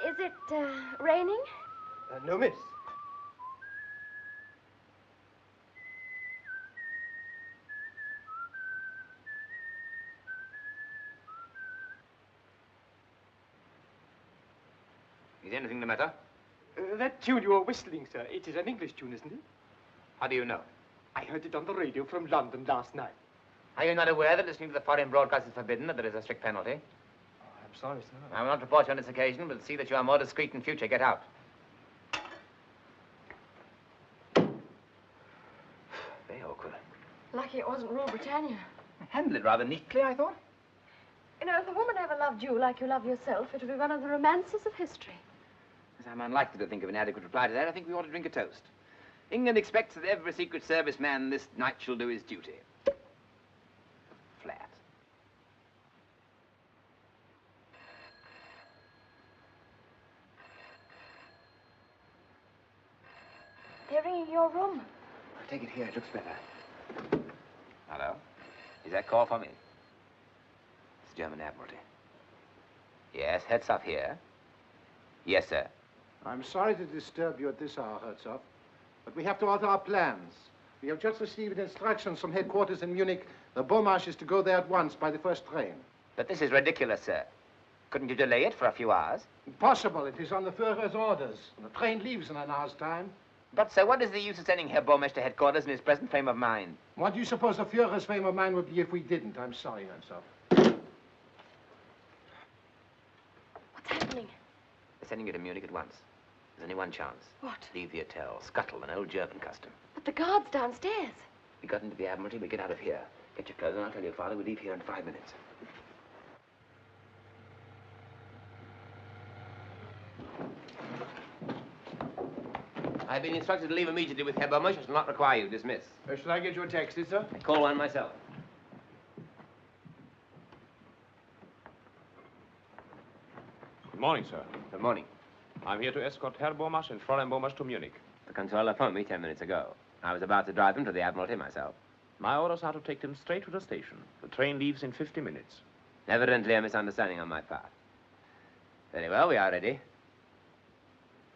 Is it, raining? No, miss. Is anything the matter? That tune you are whistling, sir, it is an English tune, isn't it? How do you know? I heard it on the radio from London last night. Are you not aware that listening to the foreign broadcast is forbidden, that there is a strict penalty? I'm sorry, sir. I will not report you on this occasion, but see that you are more discreet in future. Get out. Very awkward. Lucky it wasn't Rule Britannia. Handled it rather neatly, I thought. You know, if a woman ever loved you like you love yourself, it would be one of the romances of history. As I'm unlikely to think of an adequate reply to that, I think we ought to drink a toast. England expects that every Secret Service man this night shall do his duty. Flat. They're ringing your room. I'll take it here. It looks better. Hello? Is that call for me? It's German Admiralty. Yes, Herzog here. Yes, sir. I'm sorry to disturb you at this hour, Herzog, but we have to alter our plans. We have just received instructions from headquarters in Munich. The Beaumarch is to go there at once by the first train. But this is ridiculous, sir. Couldn't you delay it for a few hours? Impossible. It is on the Führer's orders. The train leaves in an hour's time. But, sir, what is the use of sending Herr Beaumarch to headquarters in his present frame of mind? What do you suppose the Führer's frame of mind would be if we didn't? I'm sorry, Herzog. What's happening? They're sending you to Munich at once. There's only one chance. What? Leave the hotel. Scuttle, an old German custom. But the guard's downstairs. We got into the Admiralty, we get out of here. Get your clothes on, I'll tell your father we leave here in 5 minutes. I've been instructed to leave immediately with Herr Beaumarch. I shall not require you. Dismiss. Shall I get you a taxi, sir? I call one myself. Good morning, sir. Good morning. I'm here to escort Herr Beaumarch and Fräulein Beaumarch to Munich. The controller phoned me 10 minutes ago. I was about to drive them to the Admiralty myself. My orders are to take them straight to the station. The train leaves in 50 minutes. Evidently a misunderstanding on my part. Very well, we are ready.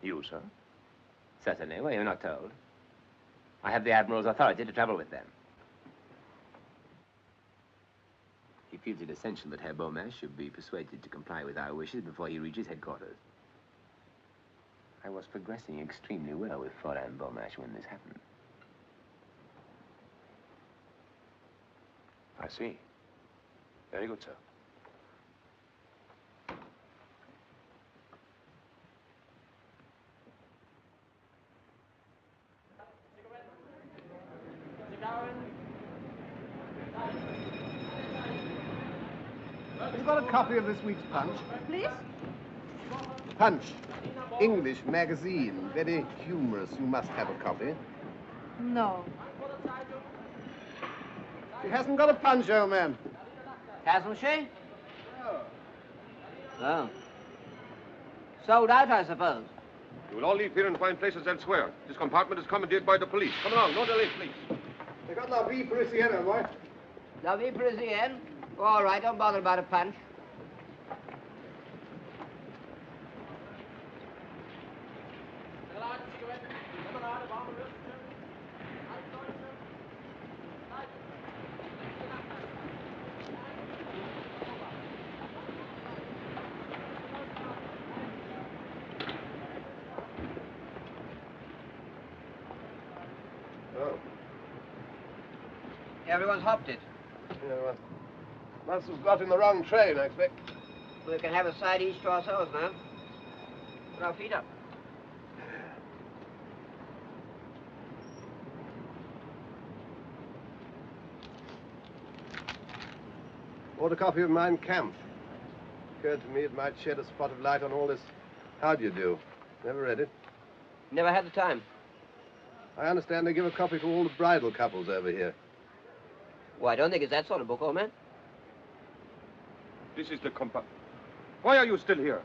You, sir? Certainly. Well, you're not told. I have the Admiral's authority to travel with them. He feels it essential that Herr Beaumarch should be persuaded to comply with our wishes before he reaches headquarters. I was progressing extremely well with Fräulein Beaumarch when this happened. I see. Very good, sir. Have you got a copy of this week's Punch? Please? Punch. English magazine. Very humorous. You must have a copy. No. She hasn't got a Punch, old man. Hasn't she? Oh. Sold out, I suppose. You will all leave here and find places elsewhere. This compartment is commandeered by the police. Come along, no delay, please. They got La Vie Parisienne, boy. La Vie Parisienne? All right, don't bother about a punch. Everyone's hopped it. Yeah, well, must have got in the wrong train, I expect. We can have a side each to ourselves now. Put our feet up. Bought a copy of Mein Kampf. Occurred to me it might shed a spot of light on all this. How do you do? Never read it. Never had the time. I understand they give a copy to all the bridal couples over here. Well, I don't think it's that sort of book, old man. This is the compartment. Why are you still here?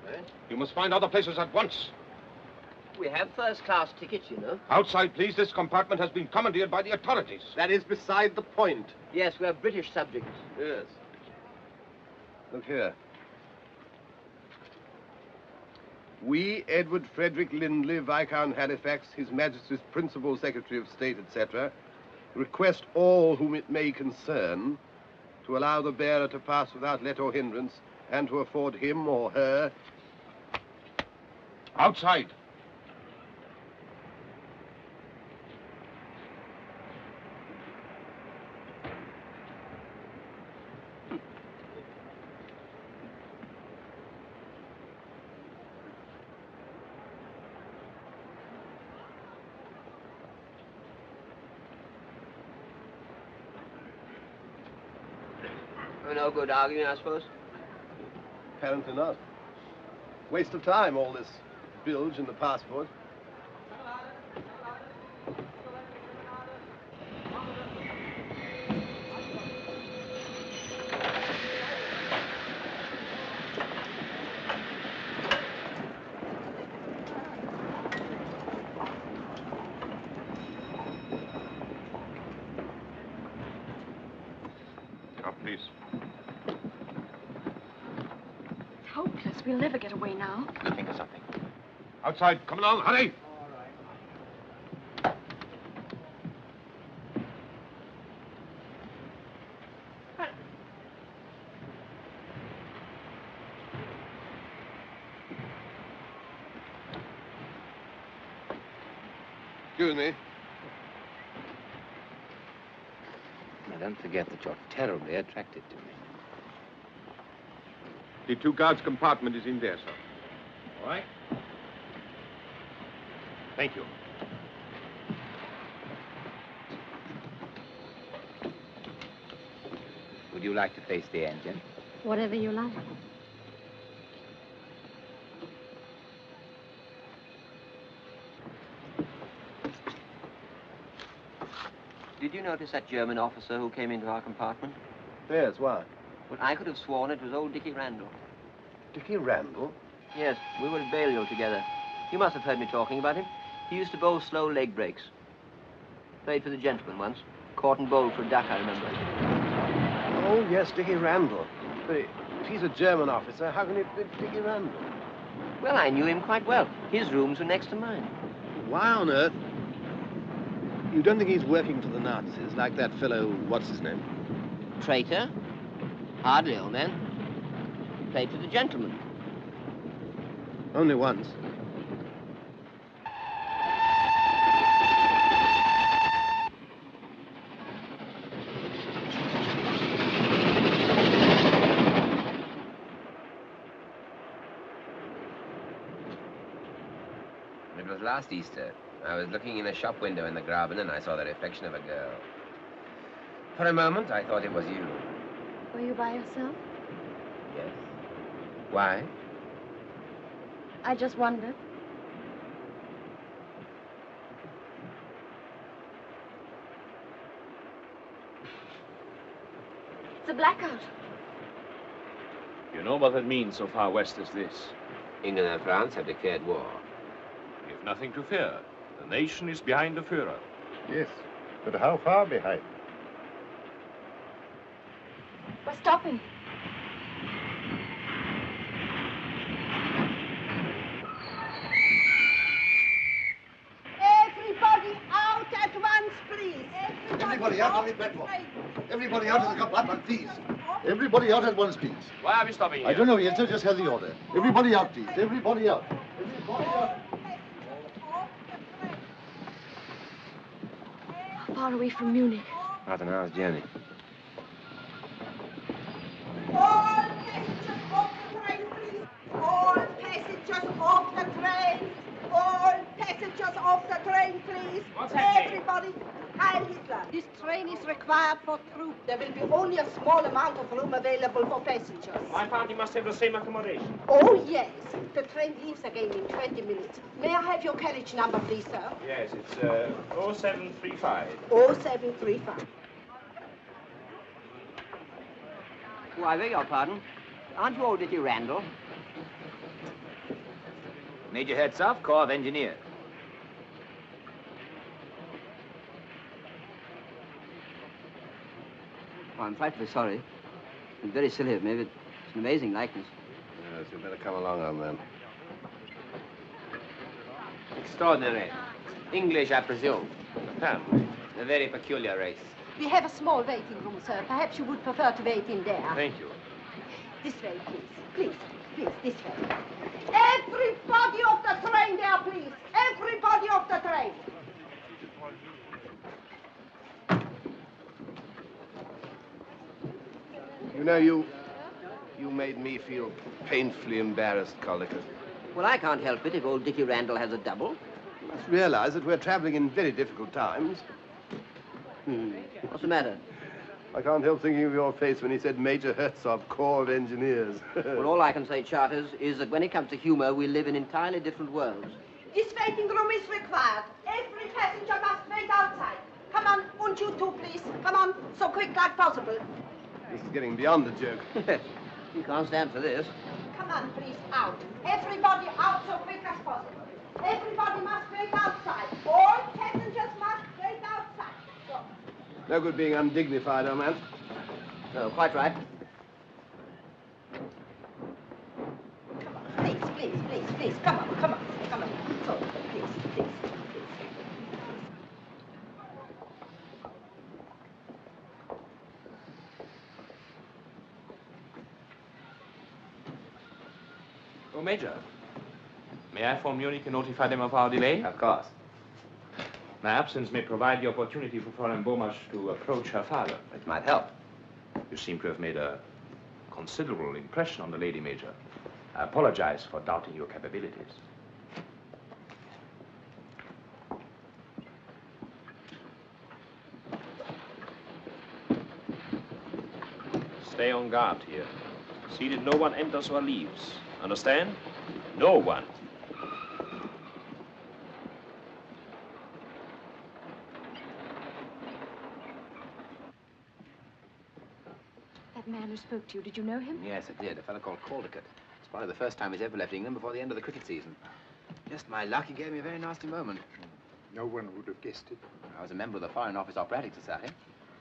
Eh? You must find other places at once. We have first-class tickets, you know. Outside, please. This compartment has been commandeered by the authorities. That is beside the point. Yes, we're British subjects. Yes. Look here. We, Edward Frederick Lindley, Viscount Halifax, His Majesty's Principal Secretary of State, etc., request all whom it may concern to allow the bearer to pass without let or hindrance and to afford him or her... Outside. No good arguing, I suppose? Apparently not. Waste of time, all this bilge in the passport. Please. It's hopeless. We'll never get away now. We'll think of something. Outside. Come along. Hurry. Excuse me. Now, don't forget that you're terribly attracted to me. The two guards' compartment is in there, sir. All right? Thank you. Would you like to face the engine? Whatever you like. Did you notice that German officer who came into our compartment? Yes, why? Well, I could have sworn it was old Dickie Randall. Dickie Randall? Yes, we were at Balliol together. You must have heard me talking about him. He used to bowl slow leg breaks. Played for the gentleman once. Caught and bowled for a duck, I remember. Oh, yes, Dickie Randall. But if he's a German officer, how can it be Dickie Randall? Well, I knew him quite well. His rooms were next to mine. Why on earth? You don't think he's working for the Nazis, like that fellow, what's his name? Traitor? Hardly, old man. Played for the gentleman. Only once. It was last Easter. I was looking in a shop window in the Graben and I saw the reflection of a girl. For a moment, I thought it was you. Were you by yourself? Yes. Why? I just wondered. It's a blackout. You know what that means so far west as this? England and France have declared war. We've nothing to fear. The nation is behind the Führer. Yes, but how far behind? We're stopping. Everybody out at once, please. Everybody out on the platform. Everybody out of the compartment, please. Everybody out at once, please. Why are we stopping here? I don't know yet, sir. Just had the order. Everybody out, please. Everybody out. Everybody out. How far away from Munich? About an hour's journey. All passengers off the train, please. All passengers off the train. All passengers off the train, please. What's happening? Everybody. Heil Hitler. This train is required for troops. There will be only a small amount of room available for passengers. My party must have the same accommodation. Oh, yes. The train leaves again in 20 minutes. May I have your carriage number, please, sir? Yes, it's 0735. 0735. Oh, I beg your pardon. Aren't you old Dickie Randall? Major Herzog, Corps of Engineers. Oh, I'm frightfully sorry. It's very silly of me, but it's an amazing likeness. Yes, you'd better come along, old man. Extraordinary. English, I presume. Apparently. A very peculiar race. We have a small waiting room, sir. Perhaps you would prefer to wait in there. Thank you. This way, please. Please, please, this way. Everybody off the train there, please. Everybody off the train. You know, you made me feel painfully embarrassed, Collicutt. Well, I can't help it if old Dickie Randall has a double. You must realize that we're traveling in very difficult times. What's the matter? I can't help thinking of your face when he said Major Herzog, Corps of Engineers. Well, all I can say, Charters, is that when it comes to humor, we live in entirely different worlds. This waiting room is required. Every passenger must wait outside. Come on, and you too, please. Come on, so quick like possible. This is getting beyond the joke. You can't stand for this. Come on, please, out. Everybody out so quick as possible. Everybody must wait outside. All passengers must wait outside. So. No good being undignified, old man. No, quite right. Please, please, please, please. Come on, come on, come on. So, please, please. Oh, Major. May I phone Munich and notify them of our delay? Of course. My absence may provide the opportunity for Fräulein Bomasch to approach her father. It might help. You seem to have made a considerable impression on the lady, Major. I apologize for doubting your capabilities. Stay on guard here. See that no one enters or leaves. Understand? No one. That man who spoke to you, did you know him? Yes, I did. A fellow called Caldicut. It's probably the first time he's ever left England before the end of the cricket season. Just my luck, he gave me a very nasty moment. No one would have guessed it. I was a member of the Foreign Office Operatic Society.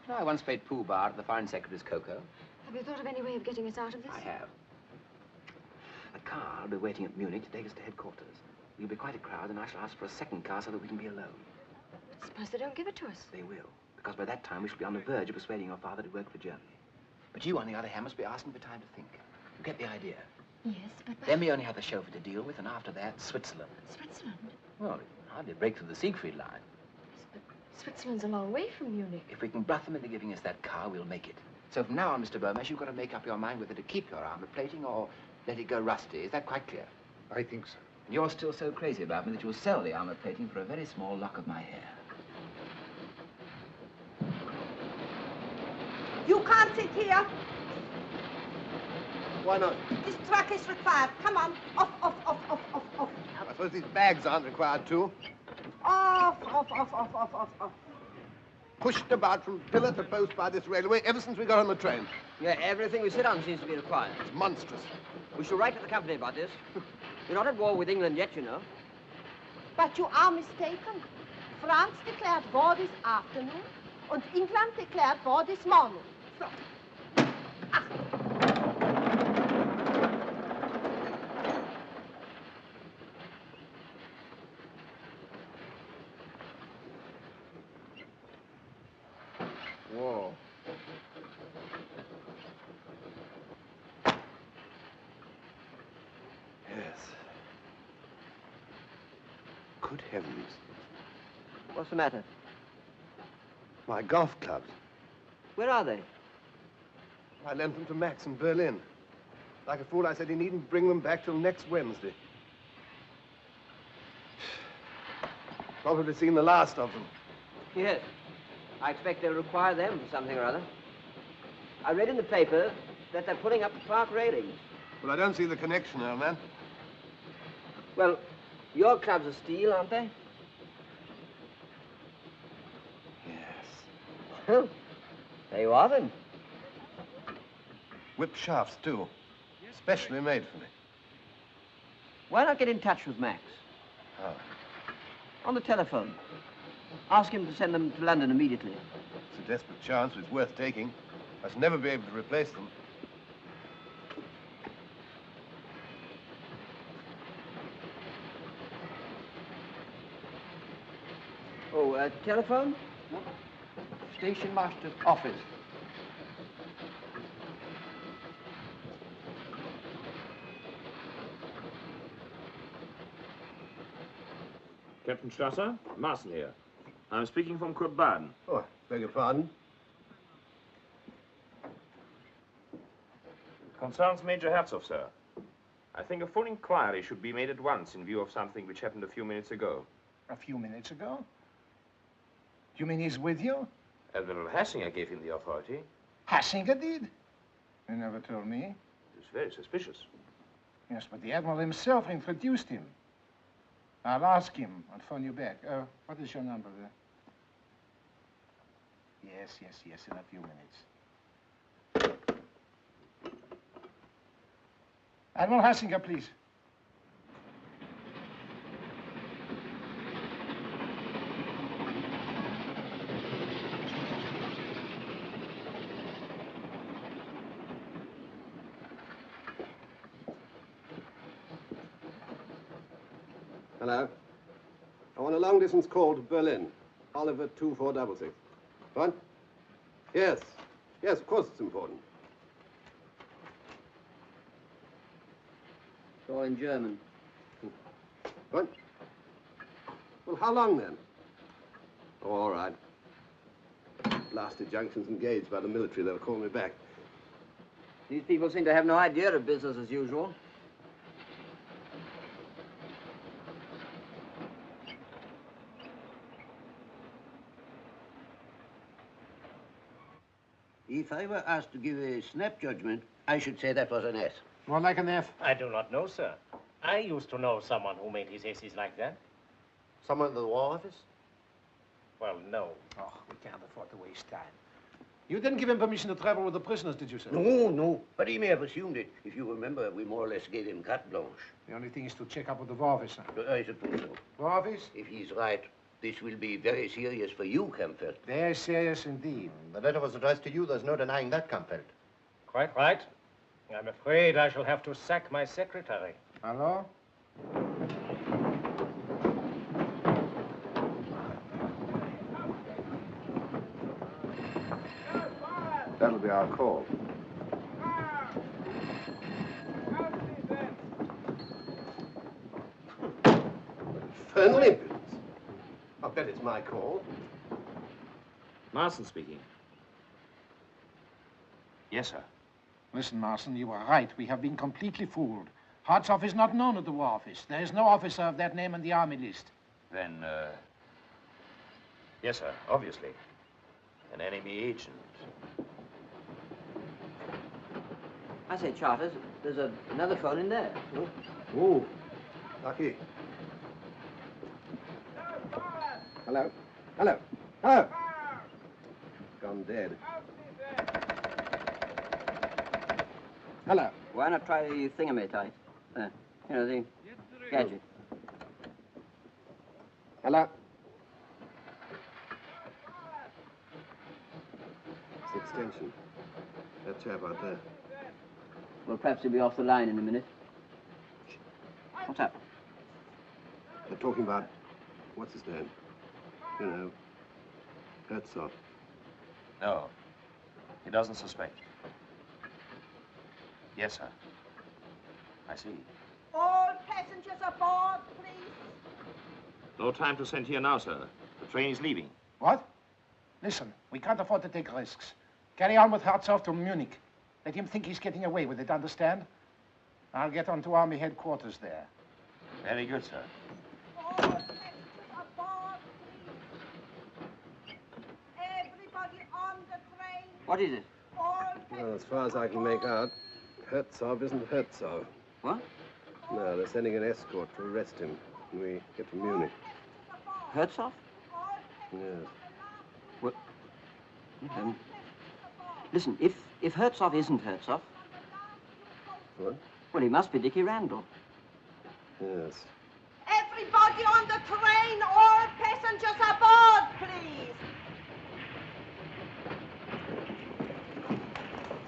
I once played pool bar at the Foreign Secretary's cocoa. Have you thought of any way of getting us out of this? I have. A car will be waiting at Munich to take us to headquarters. We'll be quite a crowd, and I shall ask for a second car so that we can be alone. Suppose they don't give it to us. They will, because by that time we shall be on the verge of persuading your father to work for Germany. But you, on the other hand, must be asking for time to think. You get the idea? Yes, but... Then we only have the chauffeur to deal with, and after that, Switzerland. Switzerland? Well, we can hardly break through the Siegfried line. Yes, but Switzerland's a long way from Munich. If we can bluff them into giving us that car, we'll make it. So from now on, Mr. Bomasch, you've got to make up your mind whether to keep your armor plating or let it go rusty. Is that quite clear? I think so. And you're still so crazy about me that you'll sell the armor plating for a very small lock of my hair. You can't sit here. Why not? This truck is required. Come on. Off, off, off, off, off, off. I suppose these bags aren't required too. Off, off, off, off, off, off, off. Pushed about from pillar to post by this railway ever since we got on the train. Yeah, everything we sit on seems to be required. It's monstrous. We shall write to the company about this. We're not at war with England yet, you know. But you are mistaken. France declared war this afternoon, and England declared war this morning. So. Whoa. Yes. Good heavens. What's the matter? My golf clubs. Where are they? I lent them to Max in Berlin. Like a fool, I said he needn't bring them back till next Wednesday. Probably seen the last of them. Yes. I expect they'll require them for something or other. I read in the paper that they're putting up the park railings. Well, I don't see the connection, old man. Well, your clubs are steel, aren't they? Yes. Well, there you are, then. Whip shafts, too. Specially made for me. Why not get in touch with Max? How? On the telephone. Ask him to send them to London immediately. It's a desperate chance, but it's worth taking. I shall never be able to replace them. Oh, telephone? Station master's office. Captain Strasser, Marcel here. I'm speaking from Kurt Baden. Oh, beg your pardon? Concerns Major Herzog, sir. I think a full inquiry should be made at once in view of something which happened a few minutes ago. A few minutes ago? You mean he's with you? Admiral Hassinger gave him the authority. Hassinger did? You never told me. It's very suspicious. Yes, but the Admiral himself introduced him. I'll ask him. I'll phone you back. What is your number there? Yes, in a few minutes. Admiral Hassinger, please. Hello. I want a long-distance call to Berlin. Oliver 2466. What? Yes. Yes, of course it's important. It's all in German. What? Well, how long then? Oh, all right. Blasted junction's engaged by the military. They'll call me back. These people seem to have no idea of business as usual. If I were asked to give a snap judgment, I should say that was an S. More like an F. I do not know, sir. I used to know someone who made his S's like that. Someone in the War Office? Well, no. Oh, we can't afford to waste time. You didn't give him permission to travel with the prisoners, did you, sir? No. But he may have assumed it. If you remember, we more or less gave him carte blanche. The only thing is to check up with the War Office, sir. I suppose so. War Office? If he's right, this will be very serious for you, Kampfeld. Very serious indeed. The letter was addressed to you. There's no denying that, Kampfeld. Quite right. I'm afraid I shall have to sack my secretary. Hello? That'll be our call. Infernal impudence. I'll bet it's my call. Marcel speaking. Yes, sir. Listen, Marson, you were right. We have been completely fooled. Hartzoff is not known at the War Office. There is no officer of that name on the army list. Then, yes, sir, obviously. An enemy agent. I say, Charters, there's another phone in there. Oh, lucky. Hello? Hello? Hello? Gone dead. Hello? Why not try the thingamate? You know, the gadget. Hello? It's the extension. That chap out there. Well, perhaps he'll be off the line in a minute. What's up? They're talking about, what's his name? You know, Herzog. No, he doesn't suspect. Yes, sir. I see. All passengers aboard, please. No time to send here now, sir. The train is leaving. What? Listen, we can't afford to take risks. Carry on with Hartzoff to Munich. Let him think he's getting away with it, understand? I'll get on to Army headquarters there. Very good, sir. Everybody on the train. What is it? Well, as far as I can make out, Herzog isn't Herzog. What? No, they're sending an escort to arrest him when we get to Munich. Herzog? Yes. What? Listen, if Herzog isn't Herzog... What? Well, he must be Dickie Randall. Yes. Everybody on the train, all passengers aboard, please.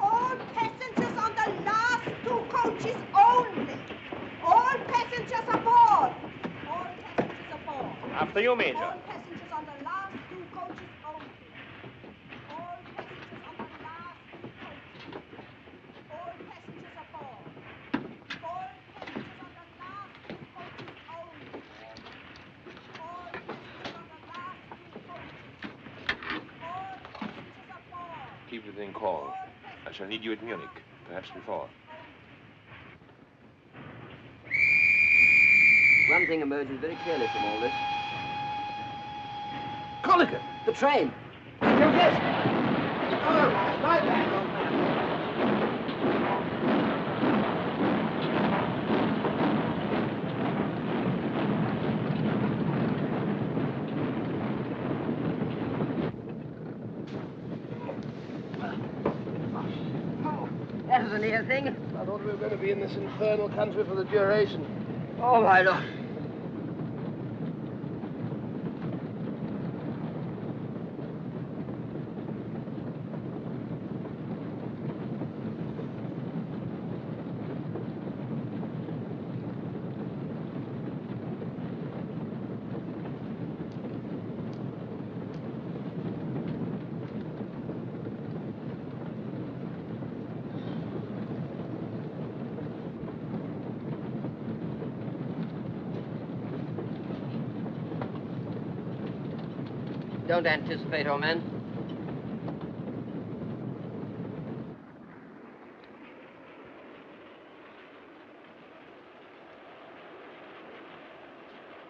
All passengers on the last 2 coaches only. All passengers aboard. All passengers aboard. After you, Major. All passengers on the last 2 coaches only. All passengers on the last 2 coaches. All passengers aboard. All passengers on the last 2 coaches only. All passengers on the last 2 coaches. All passengers aboard. Keep within call. I shall need you at Munich, perhaps before. One thing emerges very clearly from all this. Colligan! The train! You guessed it! Oh, my bad, old man. That was a near thing. I thought we were going to be in this infernal country for the duration. Oh, my Lord. Don't anticipate, old man.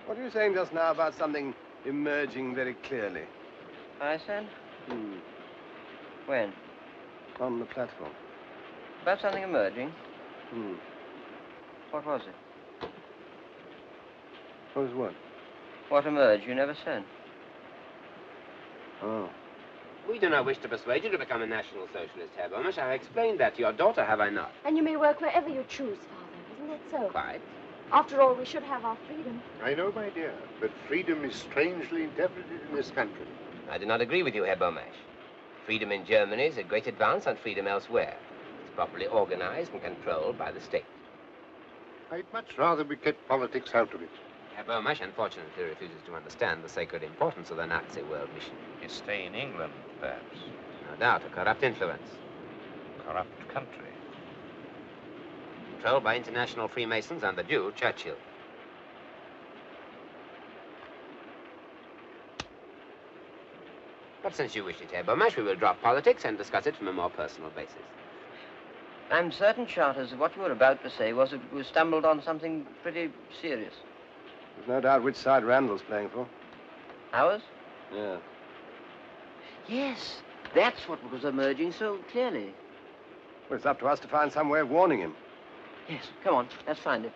What were you saying just now about something emerging very clearly? I said? Hmm. When? On the platform. About something emerging? Hmm. What was it? What was what? What emerged? You never said. Oh. We do not wish to persuade you to become a National Socialist, Herr Bomisch. I've explained that to your daughter, have I not? And you may work wherever you choose, Father. Isn't that so? Quite. After all, we should have our freedom. I know, my dear, but freedom is strangely interpreted in this country. I do not agree with you, Herr Bomisch. Freedom in Germany is a great advance on freedom elsewhere. It's properly organized and controlled by the state. I'd much rather we kept politics out of it. Herr Bomisch unfortunately refuses to understand the sacred importance of the Nazi world mission. You stay in England, perhaps. No doubt, a corrupt influence. Corrupt country. Controlled by international Freemasons and the Jew, Churchill. But since you wish it, Herr Bomisch, we will drop politics and discuss it from a more personal basis. I'm certain, Charters, that what you were about to say was that we stumbled on something pretty serious. There's no doubt which side Randall's playing for. Ours? Yeah. Yes, that's what was emerging so clearly. Well, it's up to us to find some way of warning him. Yes, come on, let's find it.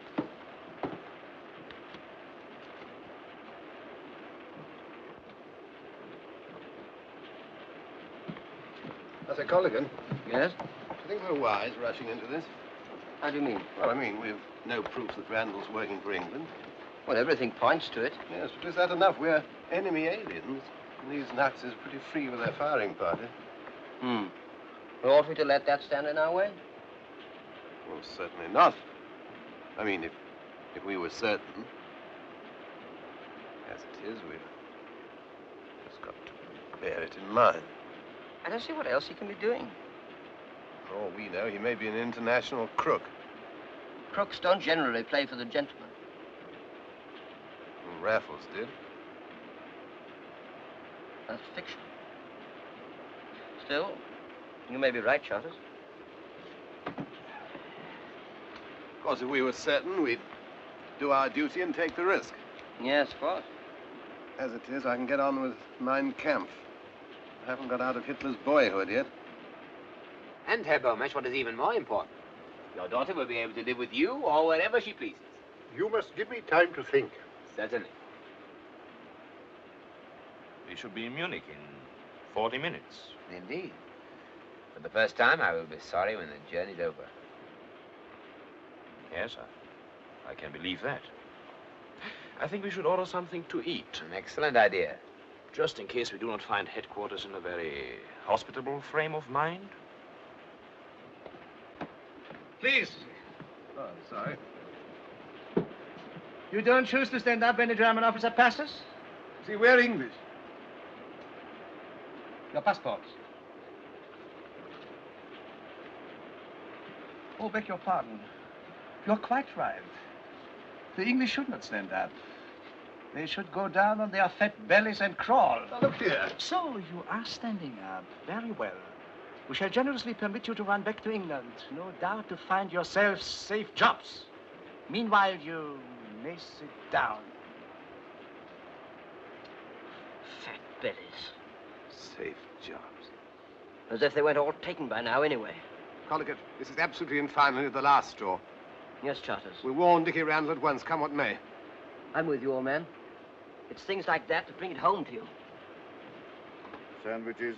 I say, Colligan. Yes? Do you think we're wise rushing into this? How do you mean? Well, I mean, we've no proof that Randall's working for England. Well, everything points to it. Yes, but is that enough? We're enemy aliens. And these Nazis are pretty free with their firing party. Hmm. Well, ought we to let that stand in our way? Well, certainly not. I mean, if we were certain. As it is, we've just got to bear it in mind. I don't see what else he can be doing. For all we know, he may be an international crook. Crooks don't generally play for the gentleman. Well, Raffles did. That's fiction. Still, You may be right, Charters. Of course, if we were certain, we'd do our duty and take the risk. Yes, of course. As it is, I can get on with Mein Kampf. I haven't got out of Hitler's boyhood yet. And, Herr Bomesch, what is even more important, your daughter will be able to live with you or wherever she pleases. You must give me time to think. Certainly. We should be in Munich in 40 minutes. Indeed. For the first time, I will be sorry when the journey's over. Yes, I can believe that. I think we should order something to eat. An excellent idea. Just in case we do not find headquarters in a very hospitable frame of mind. Please. Oh, sorry. You don't choose to stand up when a German officer passes? See, we're English. Your passports. Oh, beg your pardon. You're quite right. The English should not stand up. They should go down on their fat bellies and crawl. Now, look here. So you are standing up. Very well. We shall generously permit you to run back to England. No doubt to find yourselves safe jobs. Meanwhile, you may sit down. Fat bellies. Safe jobs. As if they weren't all taken by now anyway. Collicut, this is absolutely and finally the last straw. Yes, Charters. We'll warn Dickie Randall at once, come what may. I'm with you, old man. It's things like that that bring it home to you. Sandwiches,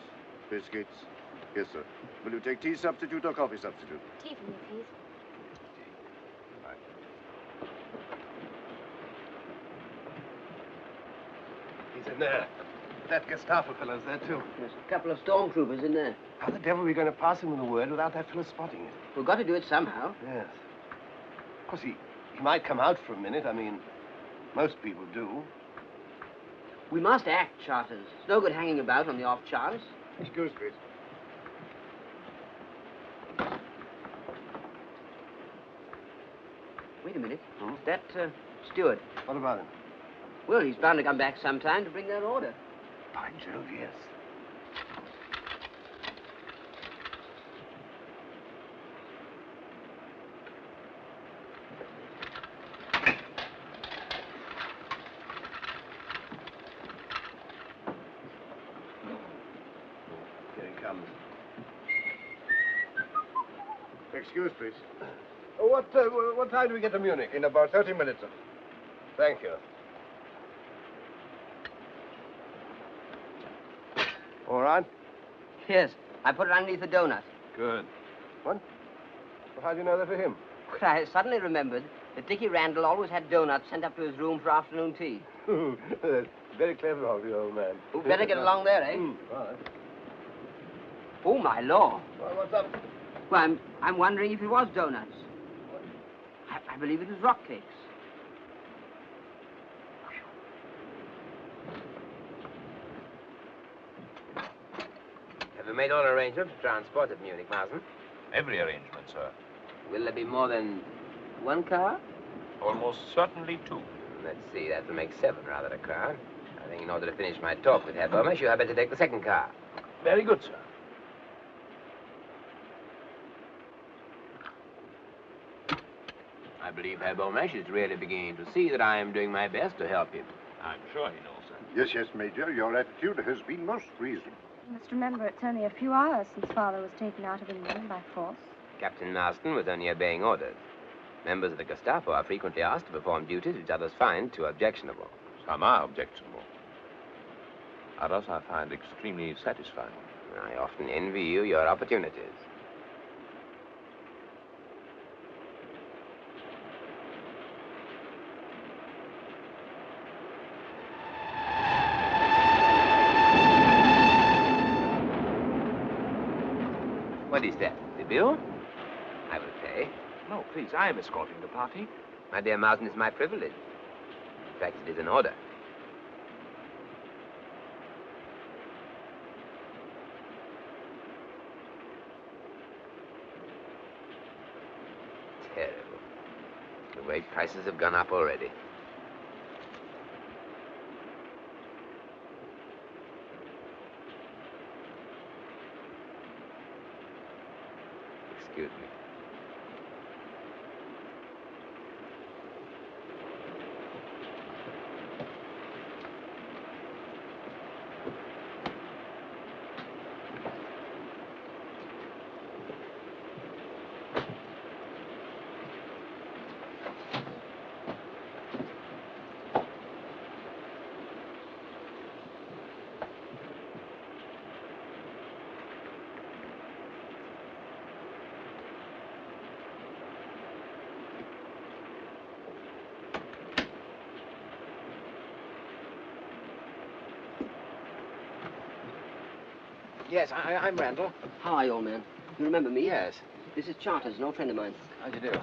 biscuits. Yes, sir. Will you take tea substitute or coffee substitute? Tea for me, please. He's in there. That Gestapo fellow's there, too. There's a couple of stormtroopers in there. How the devil are we going to pass him with a word without that fellow spotting it? We've got to do it somehow. Yes. Of course, he might come out for a minute. I mean, most people do. We must act, Charters. It's no good hanging about on the off chance. Excuse me. Wait a minute. That steward. What about him? Well, he's bound to come back sometime to bring that order. By Jove, yes. Here he comes. Excuse, please. What time do we get to Munich? In about 30 minutes, sir. Thank you. All right? Yes, I put it underneath the donut. Good. What? Well, how do you know that for him? Well, I suddenly remembered that Dickie Randall always had donuts sent up to his room for afternoon tea. That's very clever of you, old man. We'd better get along there, eh? All right. Oh, my law. Well, what's up? Well, I'm wondering if it was donuts. I believe it was rock cakes. Have you made all arrangements to transport at Munich, Marsden? Every arrangement, sir. Will there be more than one car? Almost certainly 2. Let's see, that will make 7 rather a crowd. I think in order to finish my talk with Herr Bomesch, you had better take the second car. Very good, sir. I believe Herr Bomesch is really beginning to see that I am doing my best to help him. I'm sure he knows, sir. Yes, yes, Major. Your attitude has been most reasonable. You must remember it's only a few hours since Father was taken out of England by force. Captain Marston was only obeying orders. Members of the Gestapo are frequently asked to perform duties which others find too objectionable. Some are objectionable. Others I find extremely satisfying. I often envy you your opportunities. What is that? The bill? I will pay. No, please, I am escorting the party. My dear Marsden, it's my privilege. In fact, it is an order. Terrible. The way prices have gone up already. Yes, I'm Randall. How are you, old man? You remember me? Yes. This is Charters, an old friend of mine. How do you do?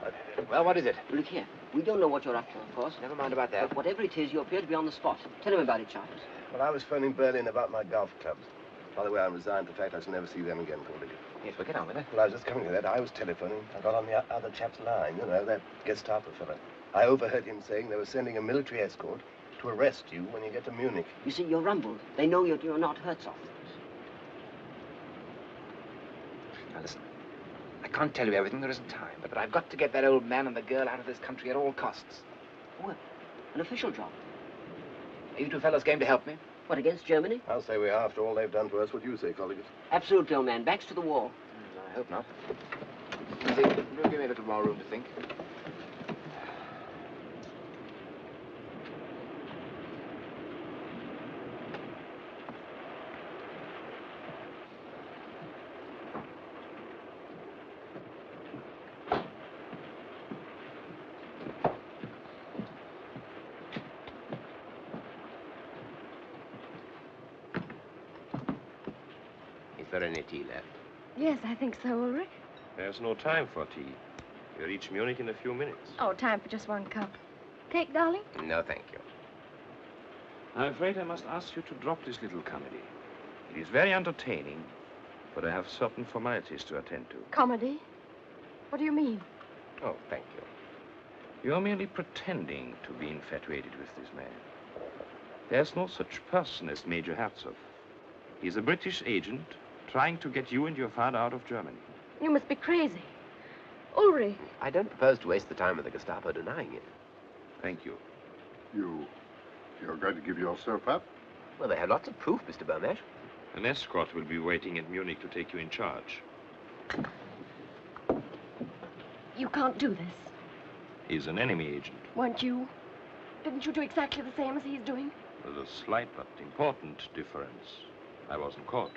Well, what is it? Look here. We don't know what you're up to, of course. Never mind about that. But whatever it is, you appear to be on the spot. Tell him about it, Charters. Well, I was phoning Berlin about my golf clubs. By the way, I'm resigned to the fact I shall never see them again, Cordy. Yes, well, get on with it. Well, I was just coming to that. I was telephoning. I got on the other chap's line, you know, that Gestapo fellow. I overheard him saying they were sending a military escort to arrest you when you get to Munich. You see, you're rumbled. They know you're not Herzog. Now, listen. I can't tell you everything. There isn't time. But I've got to get that old man and the girl out of this country at all costs. What? An official job? Are you two fellows game to help me? What, against Germany? I'll say we are, after all they've done to us. What do you say, colleagues? Absolutely, old man. Backs to the wall. I hope not. See, you'll give me a little more room to think. Is there any tea left? Yes, I think so, Ulrich. There's no time for tea. We'll reach Munich in a few minutes. Oh, time for just one cup. Cake, darling? No, thank you. I'm afraid I must ask you to drop this little comedy. It is very entertaining, but I have certain formalities to attend to. Comedy? What do you mean? Oh, thank you. You're merely pretending to be infatuated with this man. There's no such person as Major Herzog. He's a British agent trying to get you and your father out of Germany. You must be crazy. Ulrich. I don't propose to waste the time of the Gestapo denying it. Thank you. You're going to give yourself up? Well, they have lots of proof, Mr. Bermesh. An escort will be waiting at Munich to take you in charge. You can't do this. He's an enemy agent. Weren't you? Didn't you do exactly the same as he's doing? There's a slight but important difference. I wasn't caught.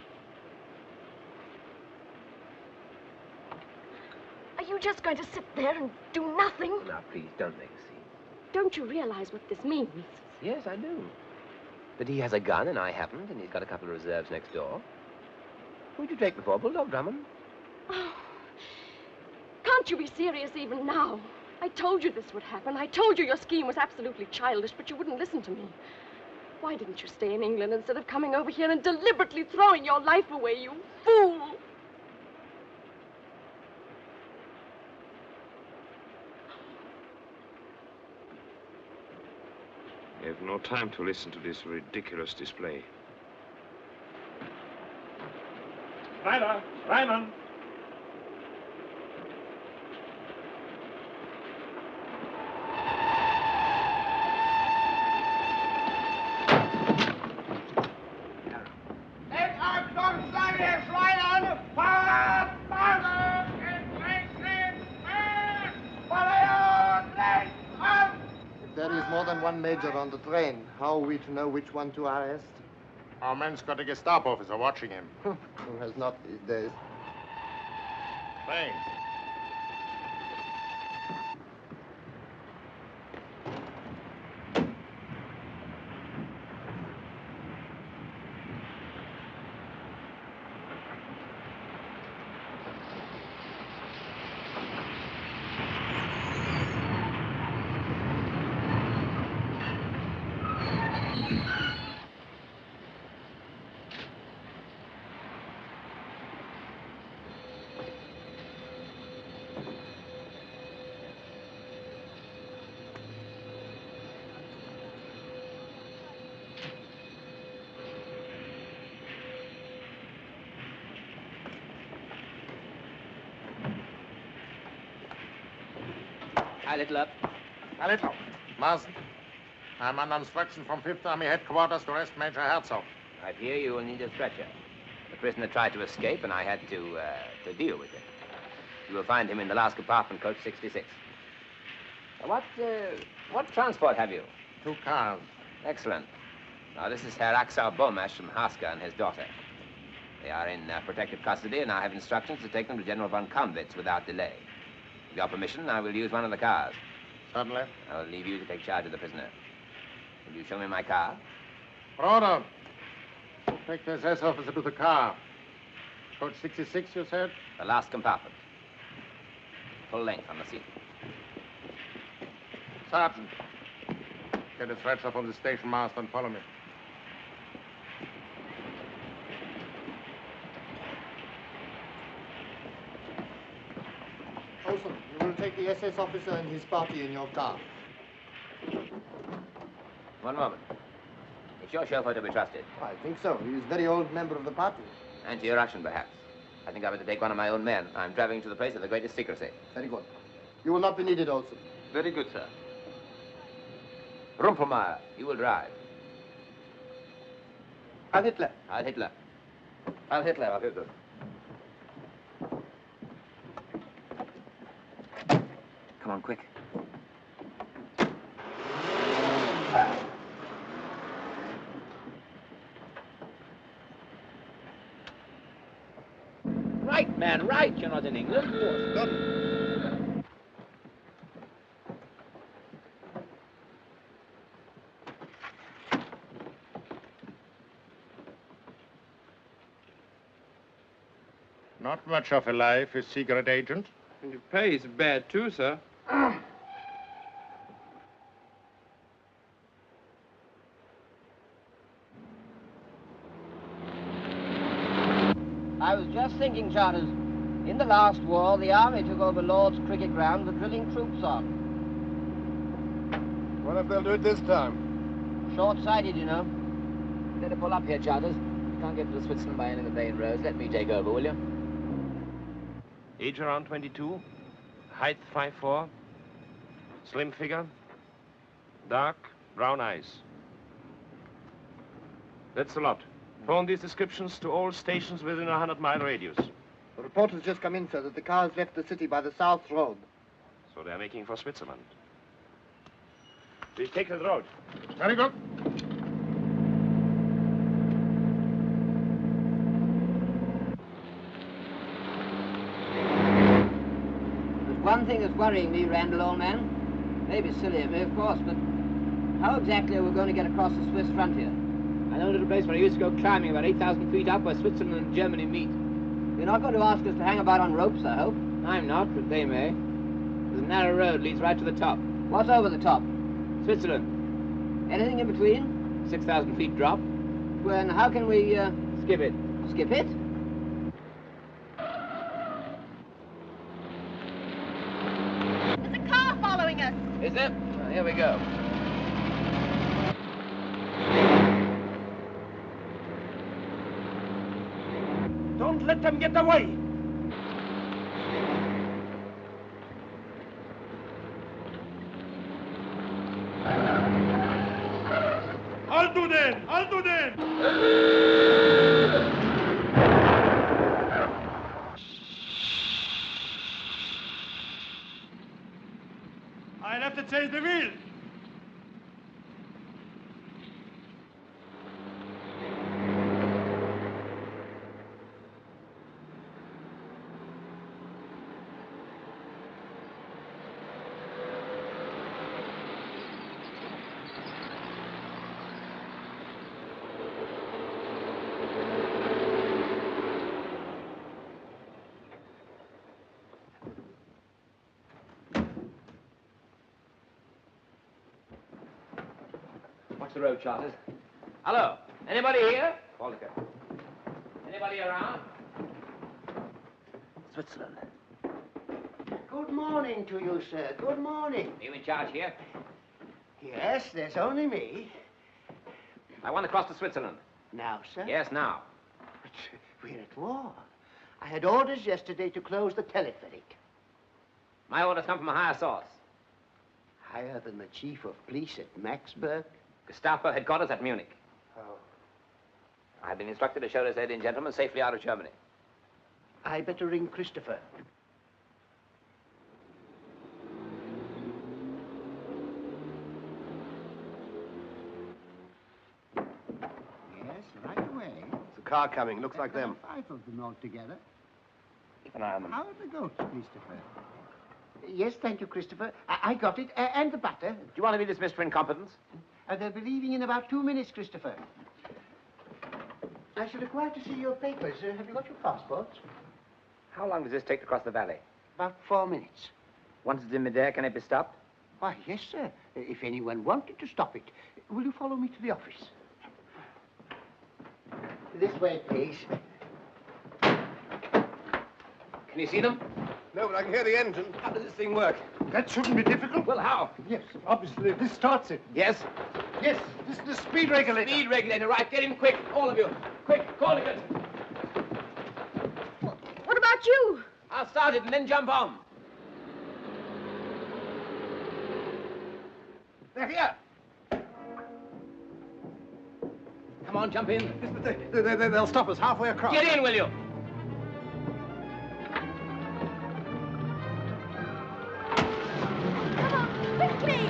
Are you just going to sit there and do nothing? Now, please, don't make a scene. Don't you realize what this means? Yes, I do. That he has a gun and I haven't, and he's got a couple of reserves next door. Who'd you take before, Bulldog Drummond? Oh, can't you be serious even now? I told you this would happen. I told you your scheme was absolutely childish, but you wouldn't listen to me. Why didn't you stay in England instead of coming over here and deliberately throwing your life away, you fool? I have no time to listen to this ridiculous display. Ryder! Ryman! If there is more than one major on the train, how are we to know which one to arrest? Our man's got a Gestapo officer watching him. Who has not these days? Thanks. Hi, Little Up. A little. Marsden. I'm under instruction from 5th Army headquarters to arrest Major Herzog. I fear you will need a stretcher. The prisoner tried to escape, and I had to deal with it. You will find him in the last compartment, coach 66. What transport have you? 2 cars. Excellent. Now, this is Herr Axel Bomash from Haska and his daughter. They are in protective custody, and I have instructions to take them to General von Kammwitz without delay. With your permission, I will use one of the cars. Certainly. I will leave you to take charge of the prisoner. Will you show me my car? Order. Take the SS officer to the car. Coach 66, you said? The last compartment. Full length on the seat. Sergeant, get a stretcher from the station master and follow me. Olson, you will take the SS officer and his party in your car. One moment. Is your chauffeur to be trusted? I think so. He is a very old member of the party. Anti-Russian, perhaps. I think I better take one of my own men. I'm traveling to the place of the greatest secrecy. Very good. You will not be needed, Olson. Very good, sir. Rumpelmeyer, you will drive. Heil Hitler. Heil Hitler. Heil Hitler. Heil Hitler. Come on, quick. Right, man, right. You're not in England. Good. Not much of a life, a secret agent. And your pay is bad, too, sir. I was just thinking, Charters, in the last war, the army took over Lord's cricket ground for drilling troops on. What if they'll do it this time? Short-sighted, you know. Better pull up here, Charters. You can't get to Switzerland by any of the main roads. Let me take over, will you? Age around 22. Height 5'4". Slim figure. Dark brown eyes. That's a lot. Phone these descriptions to all stations within a 100-mile radius. The report has just come in, sir, that the car has left the city by the South Road. So they're making for Switzerland. Please take the road. Very good. There's one thing that's worrying me, Randall, old man. Maybe silly of me, of course, but how exactly are we going to get across the Swiss frontier? I know a little place where I used to go climbing about 8,000 feet up where Switzerland and Germany meet. You're not going to ask us to hang about on ropes, I hope? I'm not, but they may. There's a narrow road leads right to the top. What's over the top? Switzerland. Anything in between? 6,000 feet drop. Well, and how can we, skip it? Skip it? There's a car following us. Is there? Well, here we go. Don't let them get away. Halt den! Halt den! I'll have to change the wheel. Watch the road, Charters. Hello. Anybody here? Walker. Anybody around? Switzerland. Good morning to you, sir. Good morning. Are you in charge here? Yes, there's only me. I want to cross to Switzerland. Now, sir? Yes, now. But we're at war. I had orders yesterday to close the telepheric. My orders come from a higher source. Higher than the chief of police at Maxburg? Gestapo headquarters at Munich. Oh. I've been instructed to show this lady and gentleman safely out of Germany. I better ring Christopher. Yes, right away. It's a car coming. Looks like them. 5 of them altogether. Keep an eye on them. How are the goats, Christopher? Yes, thank you, Christopher. I got it. And the butter. Do you want to be dismissed for incompetence? They'll be leaving in about 2 minutes, Christopher. I shall require to see your papers. Have you got your passports? How long does this take to cross the valley? About 4 minutes. Once it's in midair, can it be stopped? Why, yes, sir. If anyone wanted to stop it. Will you follow me to the office? This way, please. Can you see them? No, but I can hear the engine. How does this thing work? That shouldn't be difficult. Well, how? Yes, obviously, this starts it. Yes? Yes, this is the speed regulator. Speed regulator, right. Get in quick, all of you. Quick, call it. What about you? I'll start it and then jump on. They're here. Come on, jump in. They'll stop us halfway across. Get in, will you? Come on, quickly!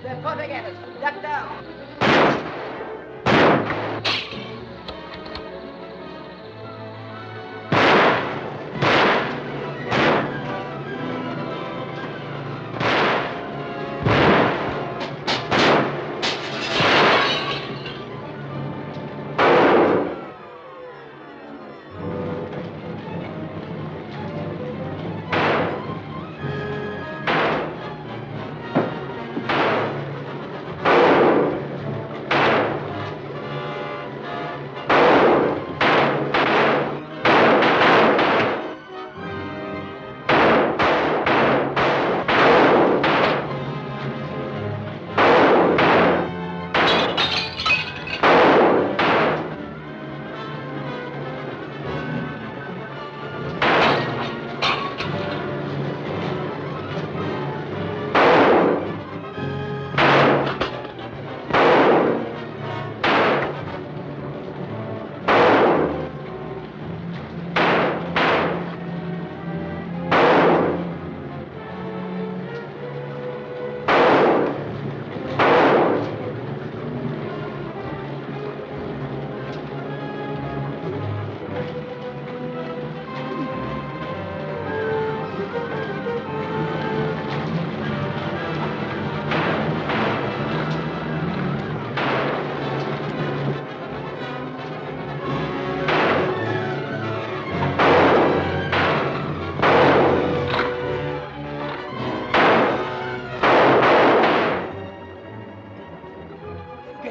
They're pointing at us. Duck down.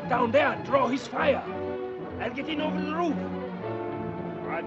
Down there and draw his fire. I'll get in over the roof. Right.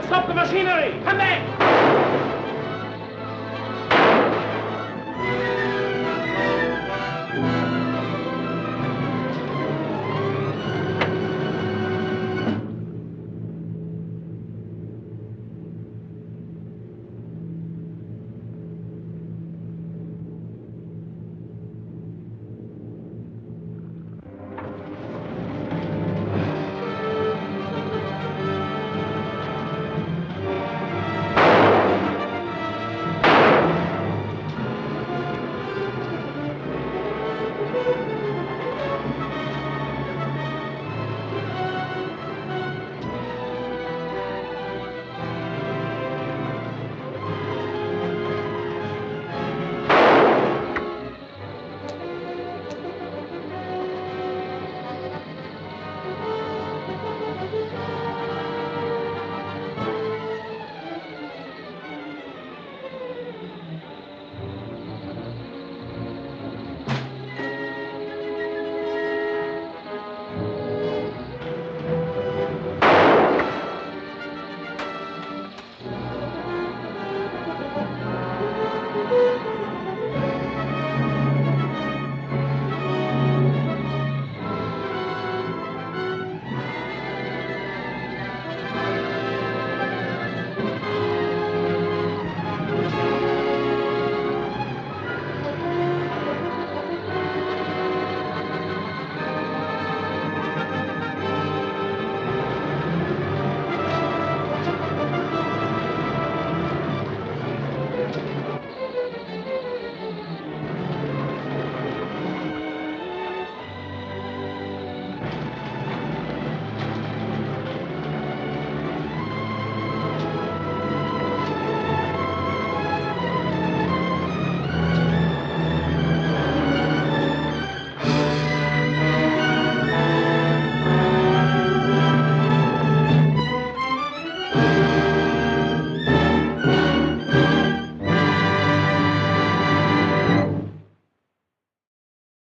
Stop the machinery! Come back!